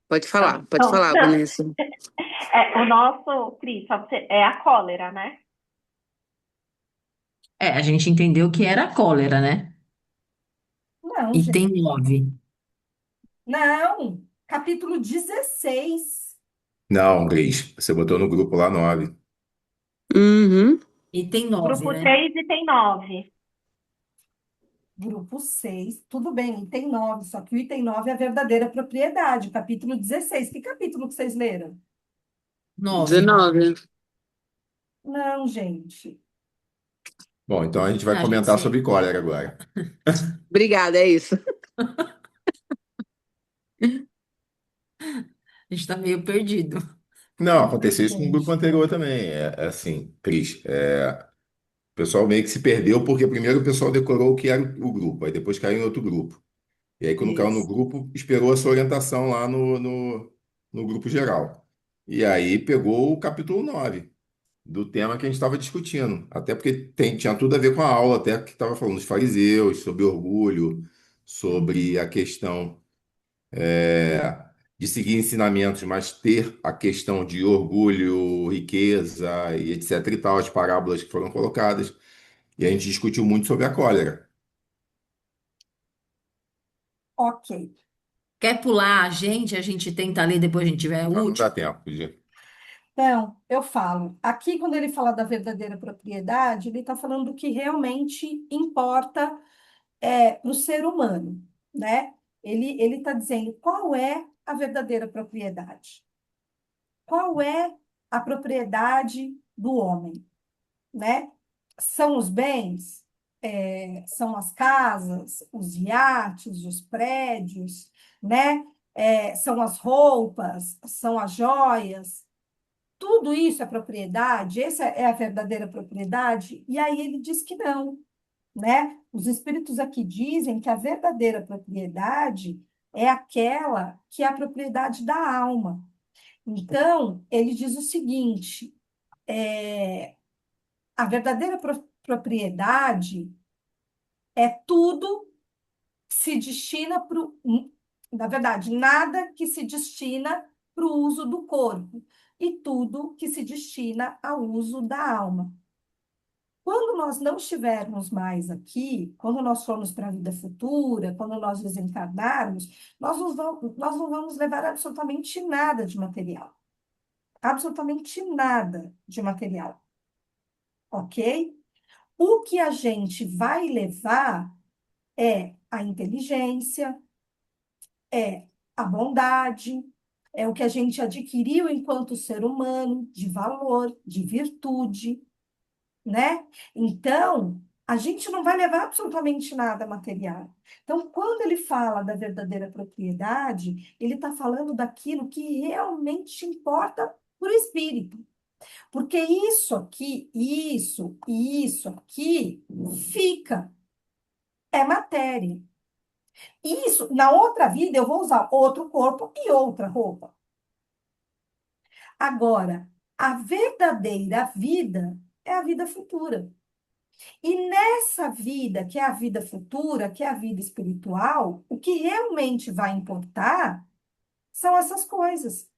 Pode não. falar, Vanessa. O nosso, Cris, só é a cólera, né? A gente entendeu que era cólera, né? Não, gente. Item 9. Não. Capítulo 16. Não, Cris, você botou no grupo lá 9. Uhum. Item 9, Grupo né? 3 e tem 9. Grupo 6. Tudo bem, item 9. Só que o item 9 é a verdadeira propriedade. Capítulo 16. Que capítulo que vocês leram? 9. 19. Não, gente. Bom, então a gente vai A gente comentar sobre se... cólera agora. Obrigada, é isso. A gente está meio perdido. Não, aconteceu isso com o grupo Gente, anterior também. É assim, Cris, o pessoal meio que se perdeu porque primeiro o pessoal decorou o que era o grupo, aí depois caiu em outro grupo. E aí, quando caiu no isso. grupo, esperou a sua orientação lá no grupo geral. E aí pegou o capítulo 9 do tema que a gente estava discutindo. Até porque tinha tudo a ver com a aula, até que estava falando dos fariseus, sobre orgulho, sobre a questão de seguir ensinamentos, mas ter a questão de orgulho, riqueza e etc e tal, as parábolas que foram colocadas. E a gente discutiu muito sobre a cólera. Ok. Quer pular a gente tenta ler, depois a gente tiver o Não, não dá último. tempo de... Então, eu falo, aqui quando ele fala da verdadeira propriedade, ele está falando do que realmente importa para o ser humano, né? Ele está dizendo qual é a verdadeira propriedade. Qual é a propriedade do homem, né? São os bens, são as casas, os iates, os prédios, né? São as roupas, são as joias. Tudo isso é propriedade? Essa é a verdadeira propriedade? E aí ele diz que não, né? Os espíritos aqui dizem que a verdadeira propriedade é aquela que é a propriedade da alma. Então, ele diz o seguinte: a verdadeira propriedade é tudo que se destina para o. Na verdade, nada que se destina para o uso do corpo, e tudo que se destina ao uso da alma. Quando nós não estivermos mais aqui, quando nós formos para a vida futura, quando nós desencarnarmos, nós não vamos levar absolutamente nada de material. Absolutamente nada de material. Ok? O que a gente vai levar é a inteligência, é a bondade, é o que a gente adquiriu enquanto ser humano, de valor, de virtude, né? Então, a gente não vai levar absolutamente nada material. Então, quando ele fala da verdadeira propriedade, ele está falando daquilo que realmente importa para o espírito. Porque isso aqui, isso e isso aqui fica, é matéria. Isso, na outra vida, eu vou usar outro corpo e outra roupa. Agora, a verdadeira vida é a vida futura. E nessa vida, que é a vida futura, que é a vida espiritual, o que realmente vai importar são essas coisas.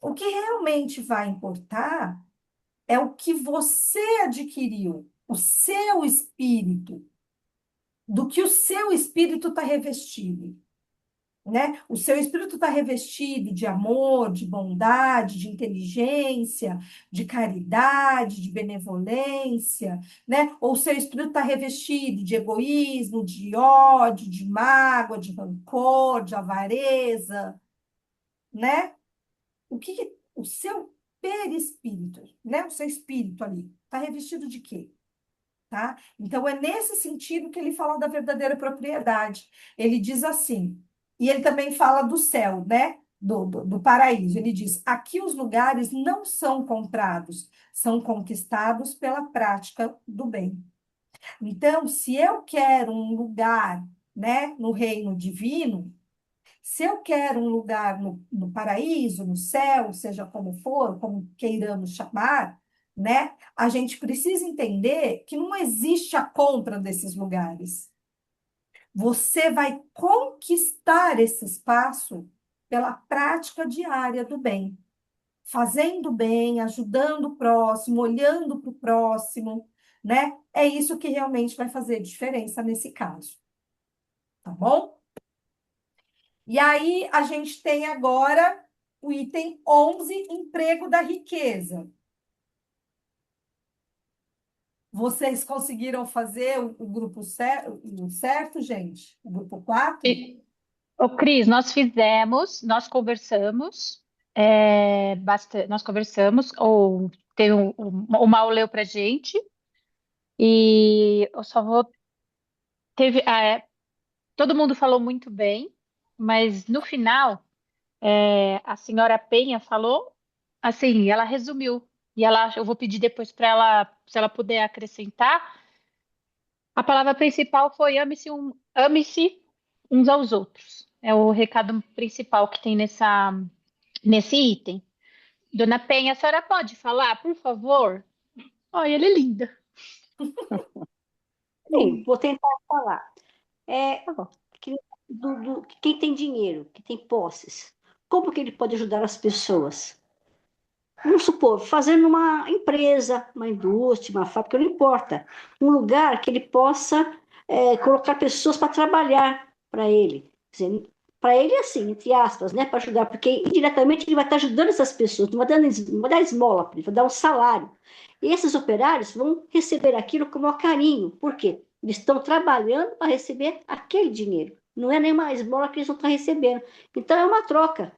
O que realmente vai importar é o que você adquiriu, o seu espírito, do que o seu espírito está revestido, né? O seu espírito está revestido de amor, de bondade, de inteligência, de caridade, de benevolência, né? Ou o seu espírito está revestido de egoísmo, de ódio, de mágoa, de rancor, de avareza, né? O seu perispírito, né? O seu espírito ali, está revestido de quê? Tá? Então, é nesse sentido que ele fala da verdadeira propriedade. Ele diz assim, e ele também fala do céu, né? Do paraíso. Ele diz: aqui os lugares não são comprados, são conquistados pela prática do bem. Então, se eu quero um lugar, né, no reino divino, se eu quero um lugar no paraíso, no céu, seja como for, como queiramos chamar, né? A gente precisa entender que não existe a compra desses lugares. Você vai conquistar esse espaço pela prática diária do bem, fazendo bem, ajudando o próximo, olhando para o próximo, né? É isso que realmente vai fazer diferença nesse caso, tá bom? E aí, a gente tem agora o item 11, emprego da riqueza. Vocês conseguiram fazer o grupo certo, gente? O grupo 4? Ô, Cris, nós conversamos, bastante, nós conversamos, ou teve o Mal leu para gente, E eu só vou. Teve, todo mundo falou muito bem, mas no final, a senhora Penha falou assim, ela resumiu. E eu vou pedir depois para ela, se ela puder acrescentar. A palavra principal foi ame-se uns aos outros. É o recado principal que tem nesse item. Dona Penha, a senhora pode falar, por favor? Olha, ela é linda. Sim, vou tentar falar. É, Tá bom. que- quem tem dinheiro, que tem posses, como que ele pode ajudar as pessoas? Vamos supor, fazendo uma empresa, uma indústria, uma fábrica, não importa. Um lugar que ele possa colocar pessoas para trabalhar para ele. Para ele, assim, entre aspas, né, para ajudar, porque indiretamente ele vai estar ajudando essas pessoas, não vai dar esmola para ele, vai dar um salário. E esses operários vão receber aquilo com o maior carinho. Por quê? Eles estão trabalhando para receber aquele dinheiro. Não é nenhuma esmola que eles vão estar recebendo. Então é uma troca.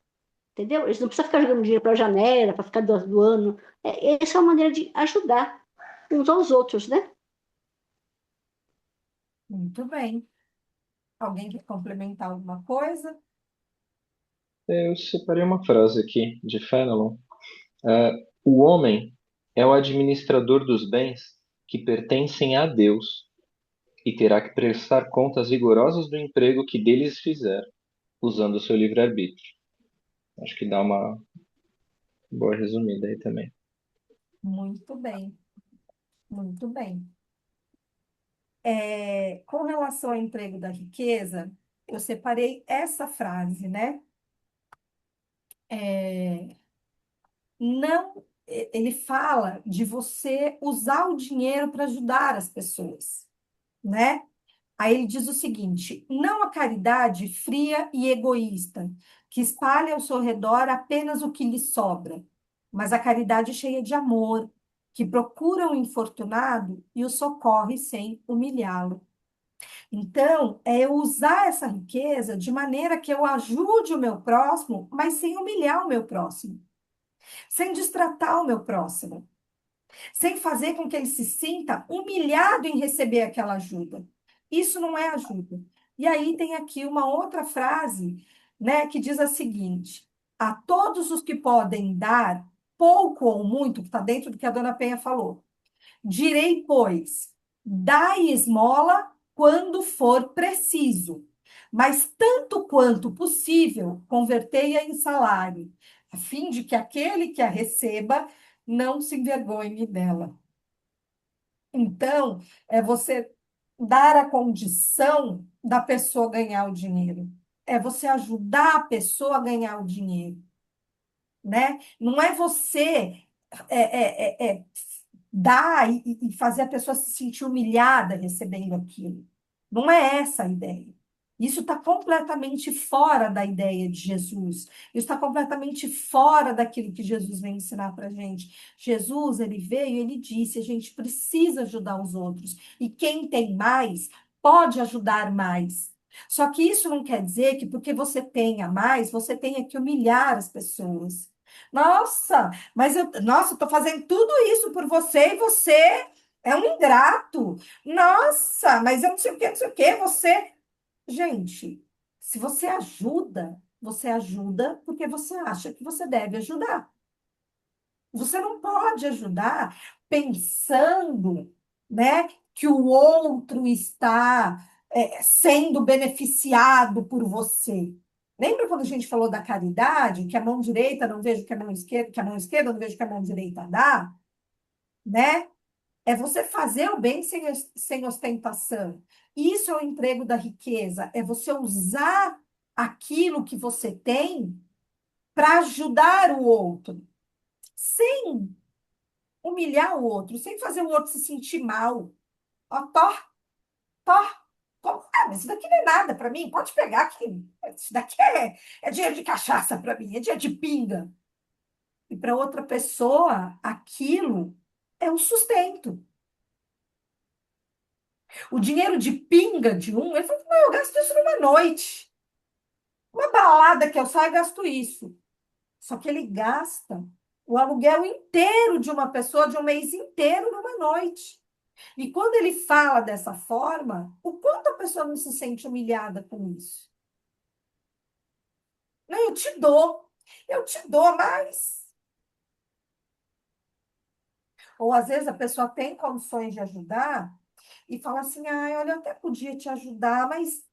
Entendeu? Eles não precisam ficar jogando dinheiro para a janela, para ficar doando. Essa é uma maneira de ajudar uns aos outros, né? Muito bem. Alguém quer complementar alguma coisa? Eu separei uma frase aqui de Fenelon. O homem é o administrador dos bens que pertencem a Deus e terá que prestar contas rigorosas do emprego que deles fizer, usando o seu livre-arbítrio. Acho que dá uma boa resumida aí também. Muito bem, muito bem. Com relação ao emprego da riqueza, eu separei essa frase, né? É, não, ele fala de você usar o dinheiro para ajudar as pessoas, né? Aí ele diz o seguinte: não a caridade fria e egoísta, que espalha ao seu redor apenas o que lhe sobra, mas a caridade cheia de amor, que procura o infortunado e o socorre sem humilhá-lo. Então, é eu usar essa riqueza de maneira que eu ajude o meu próximo, mas sem humilhar o meu próximo, sem destratar o meu próximo, sem fazer com que ele se sinta humilhado em receber aquela ajuda. Isso não é ajuda. E aí tem aqui uma outra frase, né, que diz a seguinte: a todos os que podem dar pouco ou muito, que está dentro do que a dona Penha falou, direi, pois, dai esmola quando for preciso, mas tanto quanto possível, convertei-a em salário, a fim de que aquele que a receba não se envergonhe dela. Então, é você dar a condição da pessoa ganhar o dinheiro. É você ajudar a pessoa a ganhar o dinheiro, né? Não é você dar e fazer a pessoa se sentir humilhada recebendo aquilo. Não é essa a ideia. Isso está completamente fora da ideia de Jesus. Isso está completamente fora daquilo que Jesus vem ensinar para a gente. Jesus, ele veio e ele disse, a gente precisa ajudar os outros. E quem tem mais, pode ajudar mais. Só que isso não quer dizer que porque você tenha mais, você tenha que humilhar as pessoas. Nossa, eu tô fazendo tudo isso por você e você é um ingrato. Nossa, mas eu não sei o que, não sei o que, você. Gente, se você ajuda porque você acha que você deve ajudar. Você não pode ajudar pensando, né, que o outro está sendo beneficiado por você. Lembra quando a gente falou da caridade, que a mão direita não vejo que a mão esquerda, que a mão esquerda não vejo que a mão direita dá, né? É você fazer o bem sem ostentação. Isso é o emprego da riqueza, é você usar aquilo que você tem para ajudar o outro, sem humilhar o outro, sem fazer o outro se sentir mal. Ó, tó, mas isso daqui não é nada para mim, pode pegar aqui. Isso daqui é dinheiro de cachaça para mim, é dinheiro de pinga. E para outra pessoa, aquilo é um sustento. O dinheiro de pinga de um, ele falou, não, eu gasto isso numa noite. Uma balada que eu saio, eu gasto isso. Só que ele gasta o aluguel inteiro de uma pessoa, de um mês inteiro, numa noite. E quando ele fala dessa forma, o quanto a pessoa não se sente humilhada com isso? Não, eu te dou, mas. Ou às vezes a pessoa tem condições de ajudar e fala assim: ah, olha, eu até podia te ajudar, mas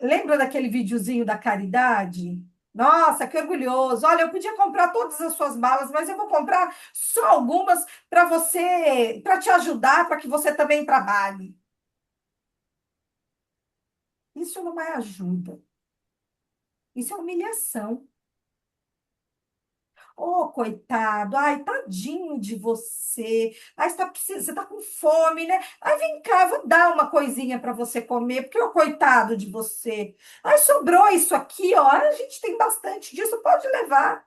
lembra daquele videozinho da caridade? Nossa, que orgulhoso. Olha, eu podia comprar todas as suas malas, mas eu vou comprar só algumas para você, para te ajudar, para que você também trabalhe. Isso não é ajuda. Isso é humilhação. Oh, coitado, ai, tadinho de você. Ai, você está com fome, né? Ai, vem cá, eu vou dar uma coisinha para você comer, porque, ô, coitado de você. Ai, sobrou isso aqui, ó. A gente tem bastante disso, pode levar.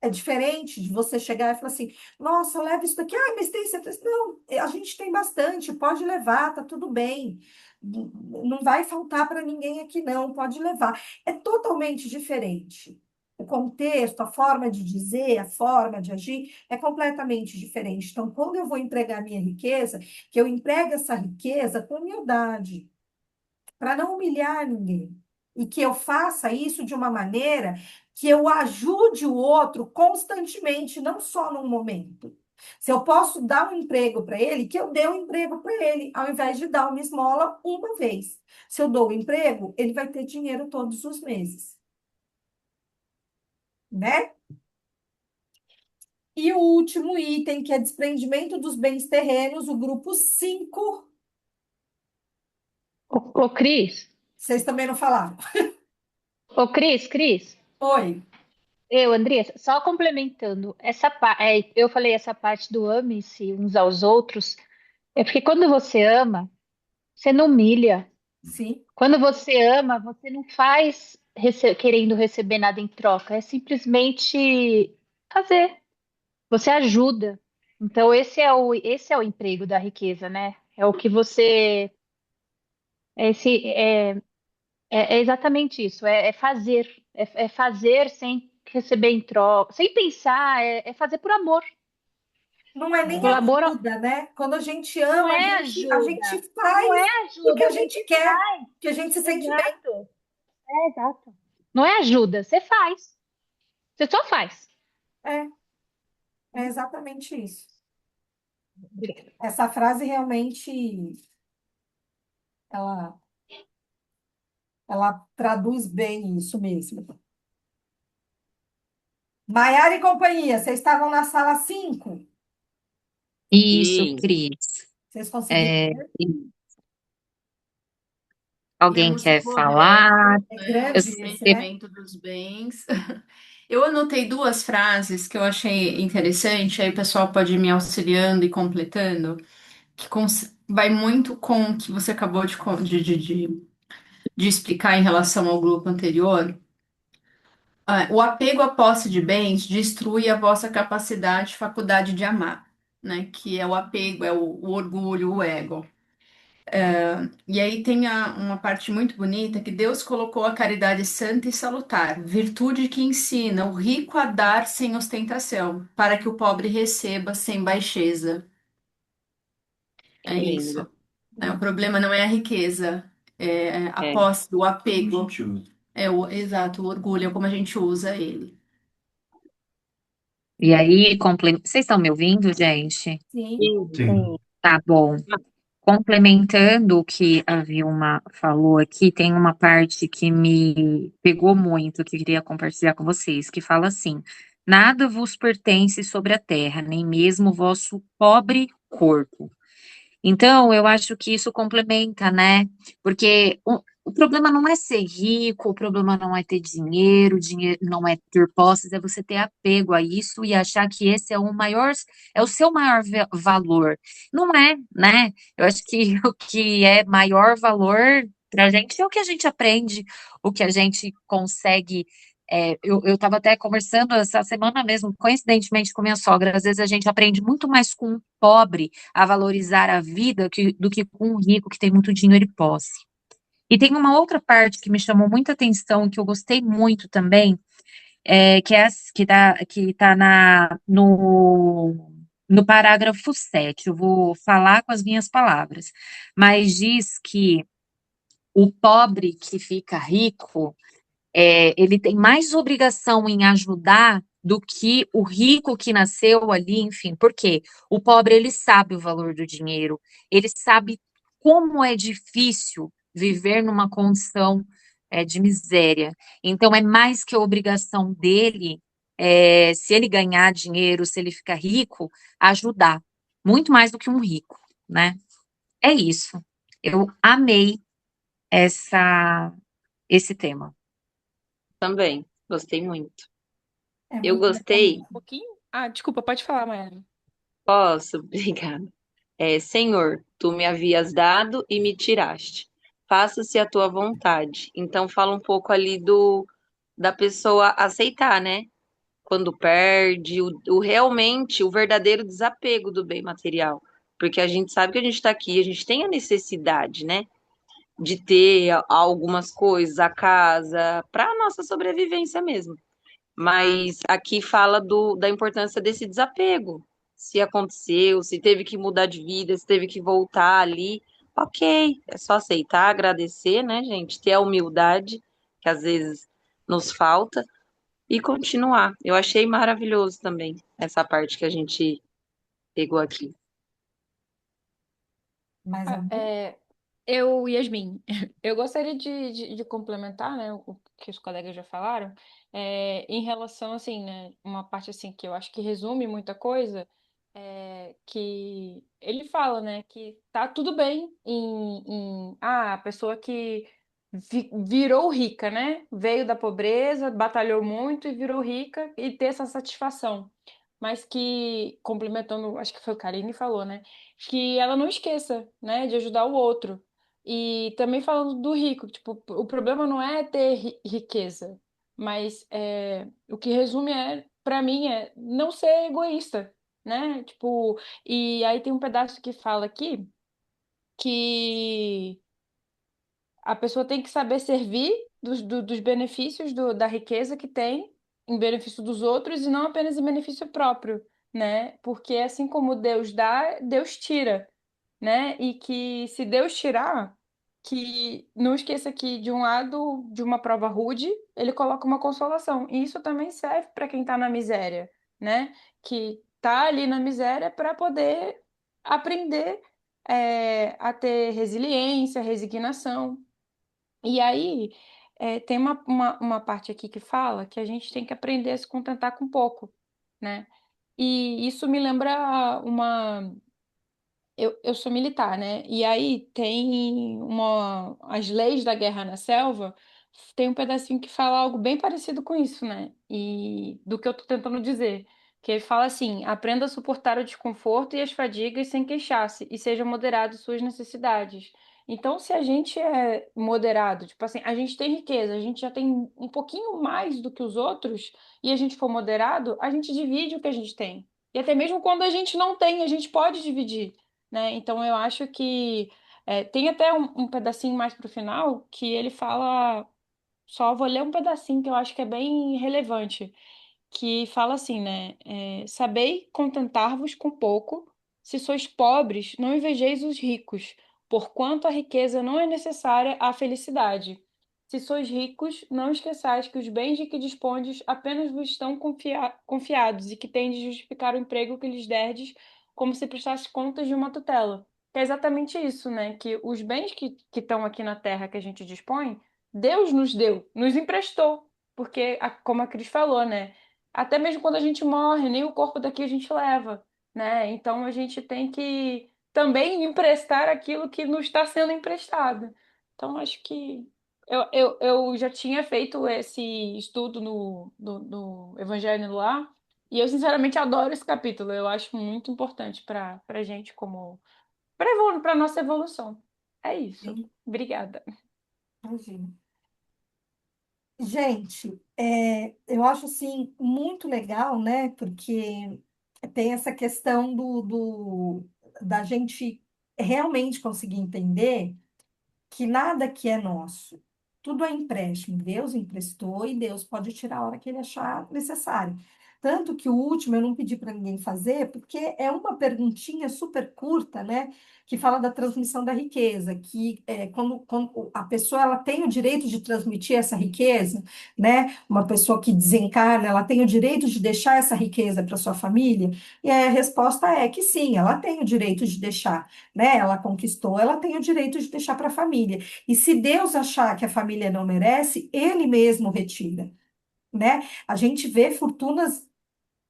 É diferente de você chegar e falar assim: nossa, leva isso daqui. Ai, mas tem certeza? Não, a gente tem bastante, pode levar, tá tudo bem. Não vai faltar para ninguém aqui, não, pode levar. É totalmente diferente. O contexto, a forma de dizer, a forma de agir é completamente diferente. Então, quando eu vou entregar a minha riqueza, que eu entregue essa riqueza com humildade para não humilhar ninguém. E que eu faça isso de uma maneira que eu ajude o outro constantemente, não só num momento. Se eu posso dar um emprego para ele, que eu dê um emprego para ele, ao invés de dar uma esmola uma vez. Se eu dou o emprego, ele vai ter dinheiro todos os meses, né? E o último item, que é desprendimento dos bens terrenos, o grupo 5. Ô, Cris, Vocês também não falaram. Cris, Oi. Andressa, só complementando, eu falei essa parte do ame-se uns aos outros, é porque quando você ama, você não humilha. Sim. Quando você ama, você não faz querendo receber nada em troca, é simplesmente fazer. Você ajuda. Então, esse é o emprego da riqueza, né? É o que você. É, esse, é, é exatamente isso, é fazer. É fazer sem receber em troca, sem pensar, é fazer por amor. Não é nem Por amor ajuda, né? Quando a gente não ama, é a gente ajuda. faz Não é porque ajuda, a a gente gente quer, faz. que a gente se sente bem. Exato. Exato. Não é ajuda, você faz. Você só faz. É, é exatamente isso. Essa frase realmente, ela, ela traduz bem isso mesmo. Maiara e companhia, vocês estavam na sala 5. Isso, Sim. Cris. Vocês conseguiram É, ver? alguém Lemos o quer falar? correto, É né? O Eu grande esse, né? desprendimento dos bens. Eu anotei duas frases que eu achei interessante, aí o pessoal pode ir me auxiliando e completando, que vai muito com o que você acabou de explicar em relação ao grupo anterior. O apego à posse de bens destrui a vossa capacidade e faculdade de amar, né? Que é o apego, é o orgulho, o ego. E aí tem uma parte muito bonita que Deus colocou a caridade santa e salutar, virtude que ensina o rico a dar sem ostentação, para que o pobre receba sem baixeza. É isso. O problema não é a riqueza, é a posse, o apego. Exato, o orgulho, é como a gente usa ele. E aí, vocês estão me ouvindo, gente? Sim. Sim. Tá bom. Complementando o que a Vilma falou aqui, tem uma parte que me pegou muito, que eu queria compartilhar com vocês, que fala assim: nada vos pertence sobre a terra, nem mesmo o vosso pobre corpo. Então, eu acho que isso complementa, né? Porque o problema não é ser rico, o problema não é ter dinheiro, dinheiro não é ter posses, é você ter apego a isso e achar que esse é o maior, é o seu maior valor. Não é, né? Eu acho que o que é maior valor para a gente é o que a gente aprende, o que a gente consegue. Eu estava até conversando essa semana mesmo, coincidentemente, com minha sogra. Às vezes a gente aprende muito mais com um pobre a valorizar a vida do que com um rico que tem muito dinheiro e posse. E tem uma outra parte que me chamou muita atenção, que eu gostei muito também, que tá no no parágrafo 7, eu vou falar com as minhas palavras, mas diz que o pobre que fica rico, ele tem mais obrigação em ajudar do que o rico que nasceu ali, enfim, porque o pobre ele sabe o valor do dinheiro, ele sabe como é difícil viver numa condição de miséria. Então é mais que a obrigação dele, se ele ganhar dinheiro, se ele ficar rico, ajudar, muito mais do que um rico, né? É isso. Eu amei essa esse tema. Também, gostei muito. É Eu muito legal gostei, mesmo. Um pouquinho? Ah, desculpa, pode falar, Mayara. posso, obrigada. Senhor, tu me havias dado e me tiraste. Faça-se a tua vontade. Então fala um pouco ali da pessoa aceitar, né? Quando perde, realmente, o verdadeiro desapego do bem material. Porque a gente sabe que a gente está aqui, a gente tem a necessidade, né? De ter algumas coisas, a casa, para a nossa sobrevivência mesmo. Mas aqui fala da importância desse desapego. Se aconteceu, se teve que mudar de vida, se teve que voltar ali, ok, é só aceitar, agradecer, né, gente? Ter a humildade, que às vezes nos falta, e continuar. Eu achei maravilhoso também essa parte que a gente pegou aqui. Mais algum? Yasmin, eu gostaria de complementar, né, o que os colegas já falaram, em relação, assim, né, uma parte, assim, que eu acho que resume muita coisa, que ele fala, né, que tá tudo bem a pessoa que virou rica, né, veio da pobreza, batalhou muito e virou rica e ter essa satisfação. Mas que, complementando, acho que foi o Karine que falou, né, que ela não esqueça, né, de ajudar o outro. E também falando do rico, tipo, o problema não é ter riqueza, mas o que resume para mim, não ser egoísta, né? Tipo, e aí tem um pedaço que fala aqui que a pessoa tem que saber servir dos benefícios da riqueza que tem em benefício dos outros e não apenas em benefício próprio, né? Porque assim como Deus dá, Deus tira, né? E que se Deus tirar, que não esqueça que de um lado de uma prova rude, ele coloca uma consolação. E isso também serve para quem está na miséria, né? Que tá ali na miséria para poder aprender a ter resiliência, resignação. E aí, tem uma parte aqui que fala que a gente tem que aprender a se contentar com pouco, né? E isso me lembra uma. Eu sou militar, né? E aí tem as leis da guerra na selva, tem um pedacinho que fala algo bem parecido com isso, né? E do que eu tô tentando dizer. Que ele fala assim: aprenda a suportar o desconforto e as fadigas sem queixar-se, e seja moderado em suas necessidades. Então, se a gente é moderado, tipo assim, a gente tem riqueza, a gente já tem um pouquinho mais do que os outros, e a gente for moderado, a gente divide o que a gente tem. E até mesmo quando a gente não tem, a gente pode dividir, né? Então eu acho que tem até um pedacinho mais pro final que ele fala, só vou ler um pedacinho que eu acho que é bem relevante, que fala assim, né? Sabei contentar-vos com pouco, se sois pobres, não invejeis os ricos, porquanto a riqueza não é necessária à felicidade. Se sois ricos, não esqueçais que os bens de que dispondes apenas vos estão confiados e que tendes de justificar o emprego que lhes derdes, como se prestasse contas de uma tutela. Que é exatamente isso, né? Que os bens que estão aqui na terra que a gente dispõe, Deus nos deu, nos emprestou. Porque, como a Cris falou, né? Até mesmo quando a gente morre, nem o corpo daqui a gente leva, né? Então a gente tem que também emprestar aquilo que nos está sendo emprestado. Então acho que eu já tinha feito esse estudo no Evangelho no Lar e eu sinceramente adoro esse capítulo. Eu acho muito importante para gente como para nossa evolução. É isso. Sim, Obrigada. imagino. Gente, eu acho assim muito legal, né? Porque tem essa questão da gente realmente conseguir entender que nada que é nosso, tudo é empréstimo. Deus emprestou e Deus pode tirar a hora que ele achar necessário. Tanto que o último eu não pedi para ninguém fazer, porque é uma perguntinha super curta, né? Que fala da transmissão da riqueza, que quando a pessoa ela tem o direito de transmitir essa riqueza, né? Uma pessoa que desencarna, ela tem o direito de deixar essa riqueza para sua família? E aí a resposta é que sim, ela tem o direito de deixar, né? Ela conquistou, ela tem o direito de deixar para a família. E se Deus achar que a família não merece, ele mesmo retira, né? A gente vê fortunas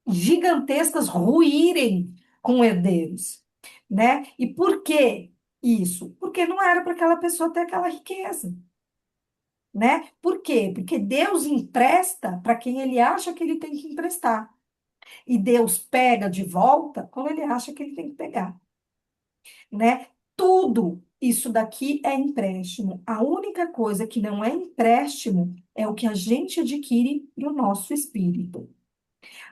gigantescas ruírem com herdeiros, né? E por que isso? Porque não era para aquela pessoa ter aquela riqueza, né? Por quê? Porque Deus empresta para quem ele acha que ele tem que emprestar. E Deus pega de volta quando ele acha que ele tem que pegar, né? Tudo isso daqui é empréstimo. A única coisa que não é empréstimo é o que a gente adquire no nosso espírito.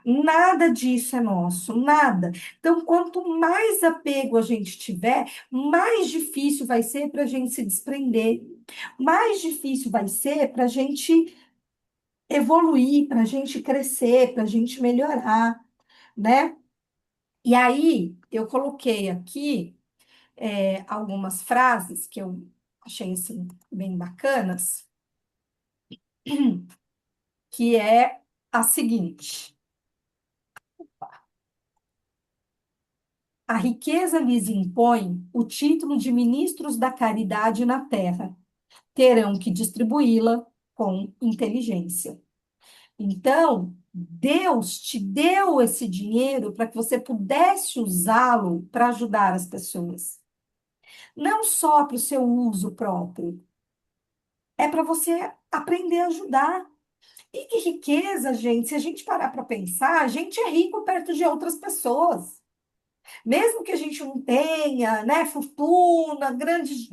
Nada disso é nosso, nada. Então, quanto mais apego a gente tiver, mais difícil vai ser para a gente se desprender, mais difícil vai ser para a gente evoluir, para a gente crescer, para a gente melhorar, né? E aí, eu coloquei aqui algumas frases que eu achei assim, bem bacanas, que é a seguinte. A riqueza lhes impõe o título de ministros da caridade na terra. Terão que distribuí-la com inteligência. Então, Deus te deu esse dinheiro para que você pudesse usá-lo para ajudar as pessoas. Não só para o seu uso próprio, é para você aprender a ajudar. E que riqueza, gente, se a gente parar para pensar, a gente é rico perto de outras pessoas. Mesmo que a gente não tenha, né, fortuna, grandes,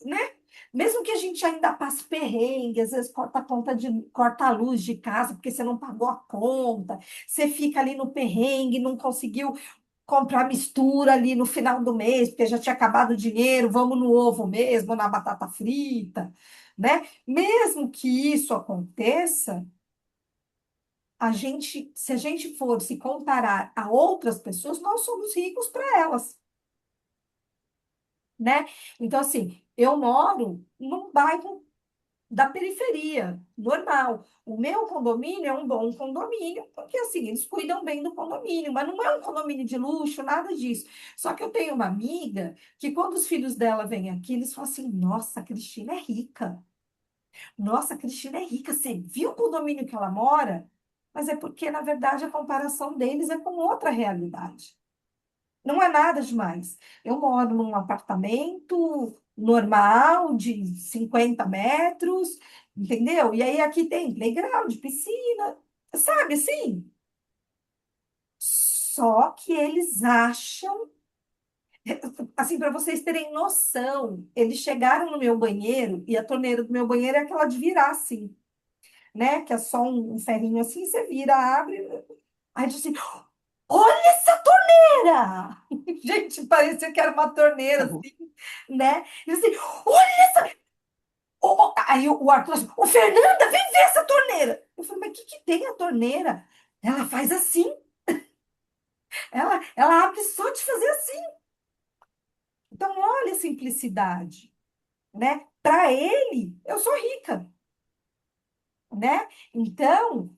né? Mesmo que a gente ainda passe perrengue, às vezes corta a luz de casa porque você não pagou a conta, você fica ali no perrengue, não conseguiu comprar mistura ali no final do mês, porque já tinha acabado o dinheiro, vamos no ovo mesmo, na batata frita, né? Mesmo que isso aconteça, se a gente for se comparar a outras pessoas, nós somos ricos para elas, né? Então, assim, eu moro num bairro da periferia, normal. O meu condomínio é um bom condomínio, porque, assim, eles cuidam bem do condomínio, mas não é um condomínio de luxo, nada disso. Só que eu tenho uma amiga que, quando os filhos dela vêm aqui, eles falam assim: nossa, a Cristina é rica. Nossa, a Cristina é rica. Você viu o condomínio que ela mora? Mas é porque, na verdade, a comparação deles é com outra realidade. Não é nada demais. Eu moro num apartamento normal de 50 metros, entendeu? E aí aqui tem playground, piscina, sabe assim? Só que eles acham, assim, para vocês terem noção, eles chegaram no meu banheiro e a torneira do meu banheiro é aquela de virar assim, né? Que é só um ferrinho assim, você vira, abre. Aí diz assim: olha essa torneira! Gente, parecia que era uma torneira, assim, né? E assim, olha essa. Aí o Arthur assim: ô Fernanda, vem ver essa torneira. Eu falei: mas o que tem a torneira? Ela faz assim. Ela abre só de fazer assim. Então, olha a simplicidade, né? Para ele, eu sou rica, né? Então,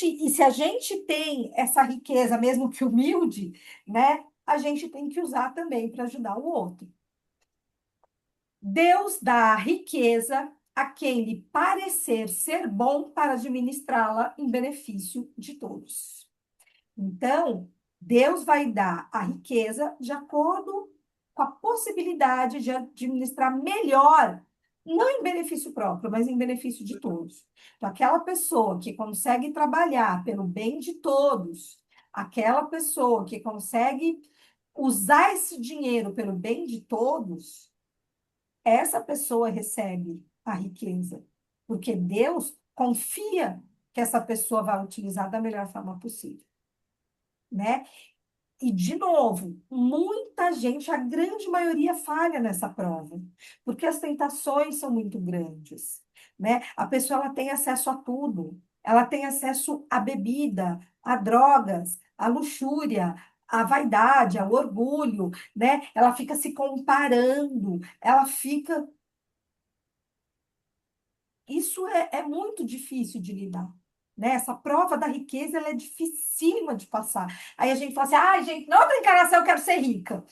e se a gente tem essa riqueza, mesmo que humilde, né? A gente tem que usar também para ajudar o outro. Deus dá a riqueza a quem lhe parecer ser bom para administrá-la em benefício de todos. Então, Deus vai dar a riqueza de acordo com a possibilidade de administrar melhor, não em benefício próprio, mas em benefício de todos. Então, aquela pessoa que consegue trabalhar pelo bem de todos, aquela pessoa que consegue usar esse dinheiro pelo bem de todos, essa pessoa recebe a riqueza, porque Deus confia que essa pessoa vai utilizar da melhor forma possível, né? E, de novo, muita gente, a grande maioria falha nessa prova, porque as tentações são muito grandes, né? A pessoa ela tem acesso a tudo. ela tem acesso à bebida, a drogas, à luxúria, à vaidade, ao orgulho, né? Ela fica se comparando, ela fica. Isso é muito difícil de lidar. Né? Essa prova da riqueza ela é dificílima de passar. Aí a gente fala assim: ai, gente, na outra encarnação eu quero ser rica.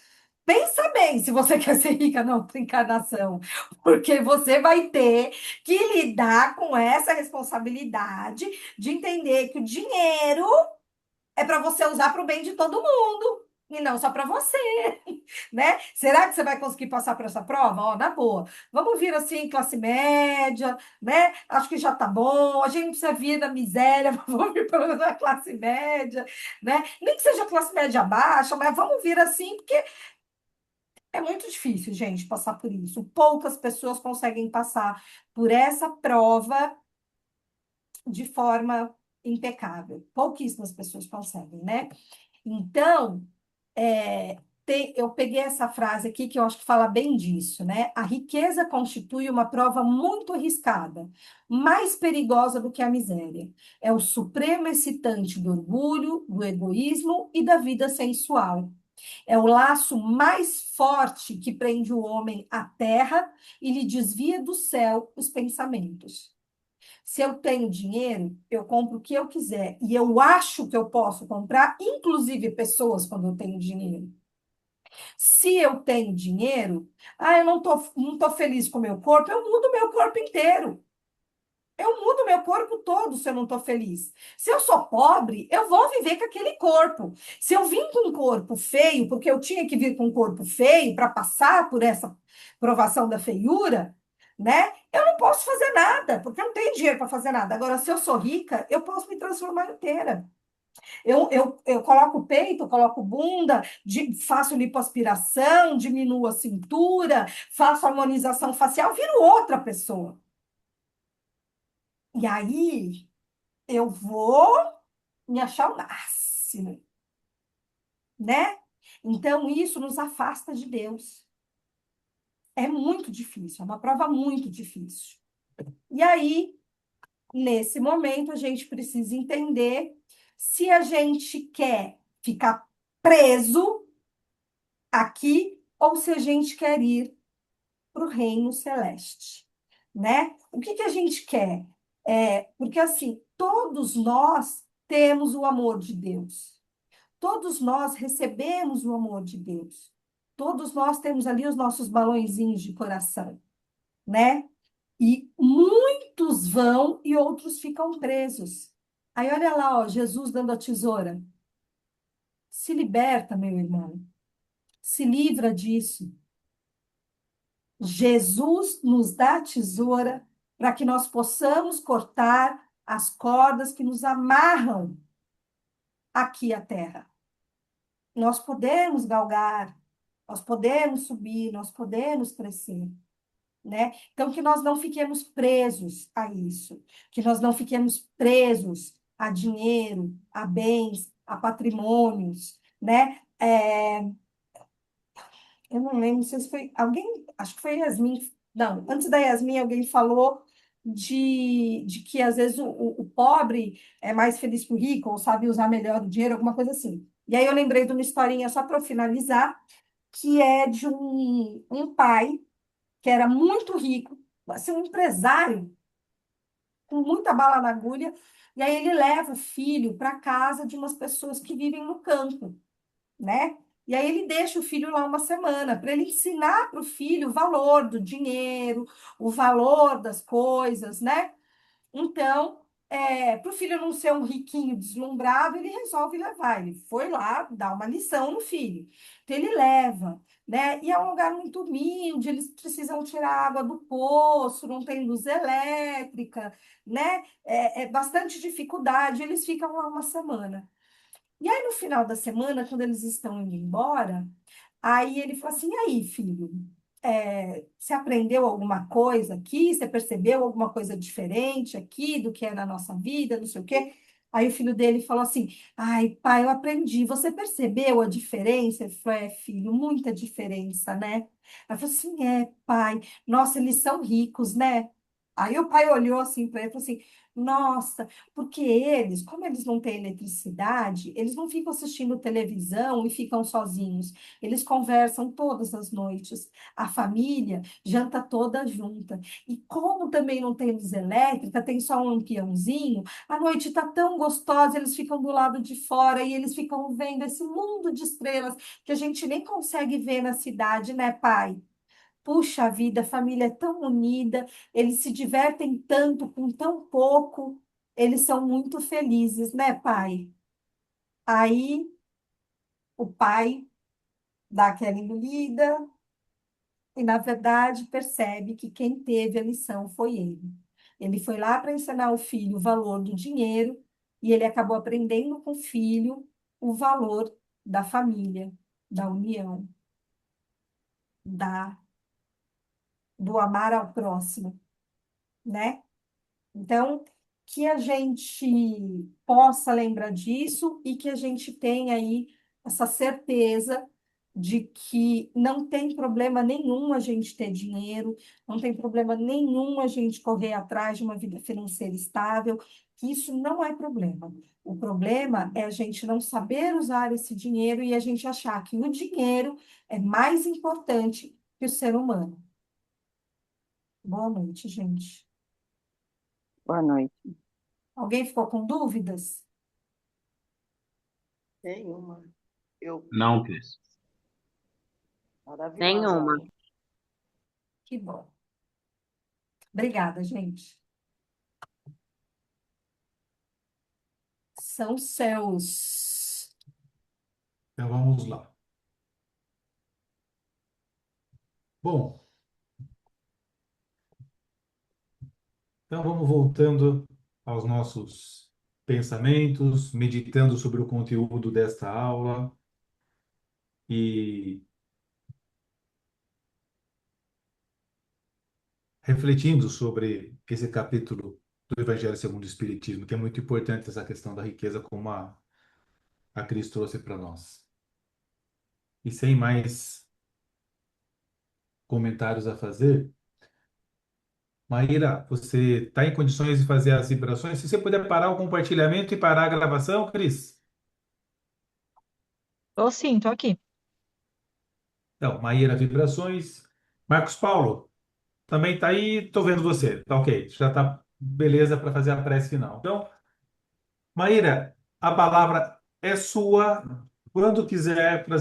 Pensa bem se você quer ser rica na outra encarnação, porque você vai ter que lidar com essa responsabilidade de entender que o dinheiro é para você usar para o bem de todo mundo e não só para você, né? Será que você vai conseguir passar por essa prova? Ó, na boa. Vamos vir assim, classe média, né? Acho que já tá bom. A gente não precisa vir da miséria, vamos vir pelo menos da classe média, né? Nem que seja classe média baixa, mas vamos vir assim, porque é muito difícil, gente, passar por isso. Poucas pessoas conseguem passar por essa prova de forma impecável. Pouquíssimas pessoas conseguem, né? Então, eu peguei essa frase aqui que eu acho que fala bem disso, né? A riqueza constitui uma prova muito arriscada, mais perigosa do que a miséria. É o supremo excitante do orgulho, do egoísmo e da vida sensual. É o laço mais forte que prende o homem à terra e lhe desvia do céu os pensamentos. Se eu tenho dinheiro, eu compro o que eu quiser. E eu acho que eu posso comprar, inclusive pessoas, quando eu tenho dinheiro. Se eu tenho dinheiro, eu não tô feliz com o meu corpo, eu mudo meu corpo inteiro. Eu mudo meu corpo todo se eu não estou feliz. Se eu sou pobre, eu vou viver com aquele corpo. Se eu vim com um corpo feio, porque eu tinha que vir com um corpo feio para passar por essa provação da feiura, né? Eu não posso fazer nada, porque eu não tenho dinheiro para fazer nada. Agora, se eu sou rica, eu posso me transformar inteira. Eu coloco o peito, coloco bunda, faço lipoaspiração, diminuo a cintura, faço harmonização facial, viro outra pessoa. E aí eu vou me achar o máximo, né? Então isso nos afasta de Deus. É muito difícil, é uma prova muito difícil. E aí, nesse momento, a gente precisa entender se a gente quer ficar preso aqui ou se a gente quer ir para o reino celeste, né? O que que a gente quer? Porque assim, todos nós temos o amor de Deus. Todos nós recebemos o amor de Deus. Todos nós temos ali os nossos balõezinhos de coração, né? E muitos vão e outros ficam presos. Aí olha lá, ó, Jesus dando a tesoura. Se liberta, meu irmão. Se livra disso. Jesus nos dá a tesoura para que nós possamos cortar as cordas que nos amarram aqui à terra. Nós podemos galgar, nós podemos subir, nós podemos crescer, né? Então, que nós não fiquemos presos a isso, que nós não fiquemos presos a dinheiro, a bens, a patrimônios, né? Eu não lembro, não sei se foi alguém, acho que foi Yasmin, não, antes da Yasmin, alguém falou de que às vezes o pobre é mais feliz que o rico, ou sabe usar melhor o dinheiro, alguma coisa assim. E aí eu lembrei de uma historinha, só para finalizar, que é de um pai que era muito rico, assim, um empresário, com muita bala na agulha, e aí ele leva o filho para casa de umas pessoas que vivem no campo, né? E aí ele deixa o filho lá uma semana para ele ensinar para o filho o valor do dinheiro, o valor das coisas, né? Então, para o filho não ser um riquinho deslumbrado, ele resolve levar. Ele foi lá dar uma lição no filho. Então, ele leva, né? E é um lugar muito humilde, eles precisam tirar água do poço, não tem luz elétrica, né? É bastante dificuldade. Eles ficam lá uma semana. E aí, no final da semana, quando eles estão indo embora, aí ele falou assim: e aí, filho, você aprendeu alguma coisa aqui? Você percebeu alguma coisa diferente aqui do que é na nossa vida? Não sei o quê. Aí o filho dele falou assim: ai, pai, eu aprendi. Você percebeu a diferença? Ele falou: filho, muita diferença, né? Ela falou assim: pai, nossa, eles são ricos, né? Aí o pai olhou assim para ele e falou assim: Nossa, porque eles, como eles não têm eletricidade, eles não ficam assistindo televisão e ficam sozinhos. Eles conversam todas as noites. A família janta toda junta. E como também não tem luz elétrica, tem só um lampiãozinho, a noite está tão gostosa, eles ficam do lado de fora e eles ficam vendo esse mundo de estrelas que a gente nem consegue ver na cidade, né, pai? Puxa vida, a família é tão unida, eles se divertem tanto com tão pouco, eles são muito felizes, né, pai? Aí o pai dá aquela engolida e, na verdade, percebe que quem teve a lição foi ele. Ele foi lá para ensinar o filho o valor do dinheiro e ele acabou aprendendo com o filho o valor da família, da união, da, do amar ao próximo, né? Então, que a gente possa lembrar disso e que a gente tenha aí essa certeza de que não tem problema nenhum a gente ter dinheiro, não tem problema nenhum a gente correr atrás de uma vida financeira estável, que isso não é problema. O problema é a gente não saber usar esse dinheiro e a gente achar que o dinheiro é mais importante que o ser humano. Boa noite, gente. Boa noite. Alguém ficou com dúvidas? Nenhuma. Eu, Não, Cris. maravilhosa Nenhuma. aula. Que bom. Obrigada, gente. São seus. Então vamos lá. Bom, então vamos voltando aos nossos pensamentos, meditando sobre o conteúdo desta aula e refletindo sobre esse capítulo do Evangelho segundo o Espiritismo, que é muito importante essa questão da riqueza, como a Cris trouxe para nós. E sem mais comentários a fazer, Maíra, você está em condições de fazer as vibrações? Se você puder parar o compartilhamento e parar a gravação, Cris? Tô sim, tô aqui. Então, Maíra, vibrações. Marcos Paulo, também está aí, estou vendo você. Tá ok, já está beleza para fazer a prece final. Então, Maíra, a palavra é sua. Quando quiser, para as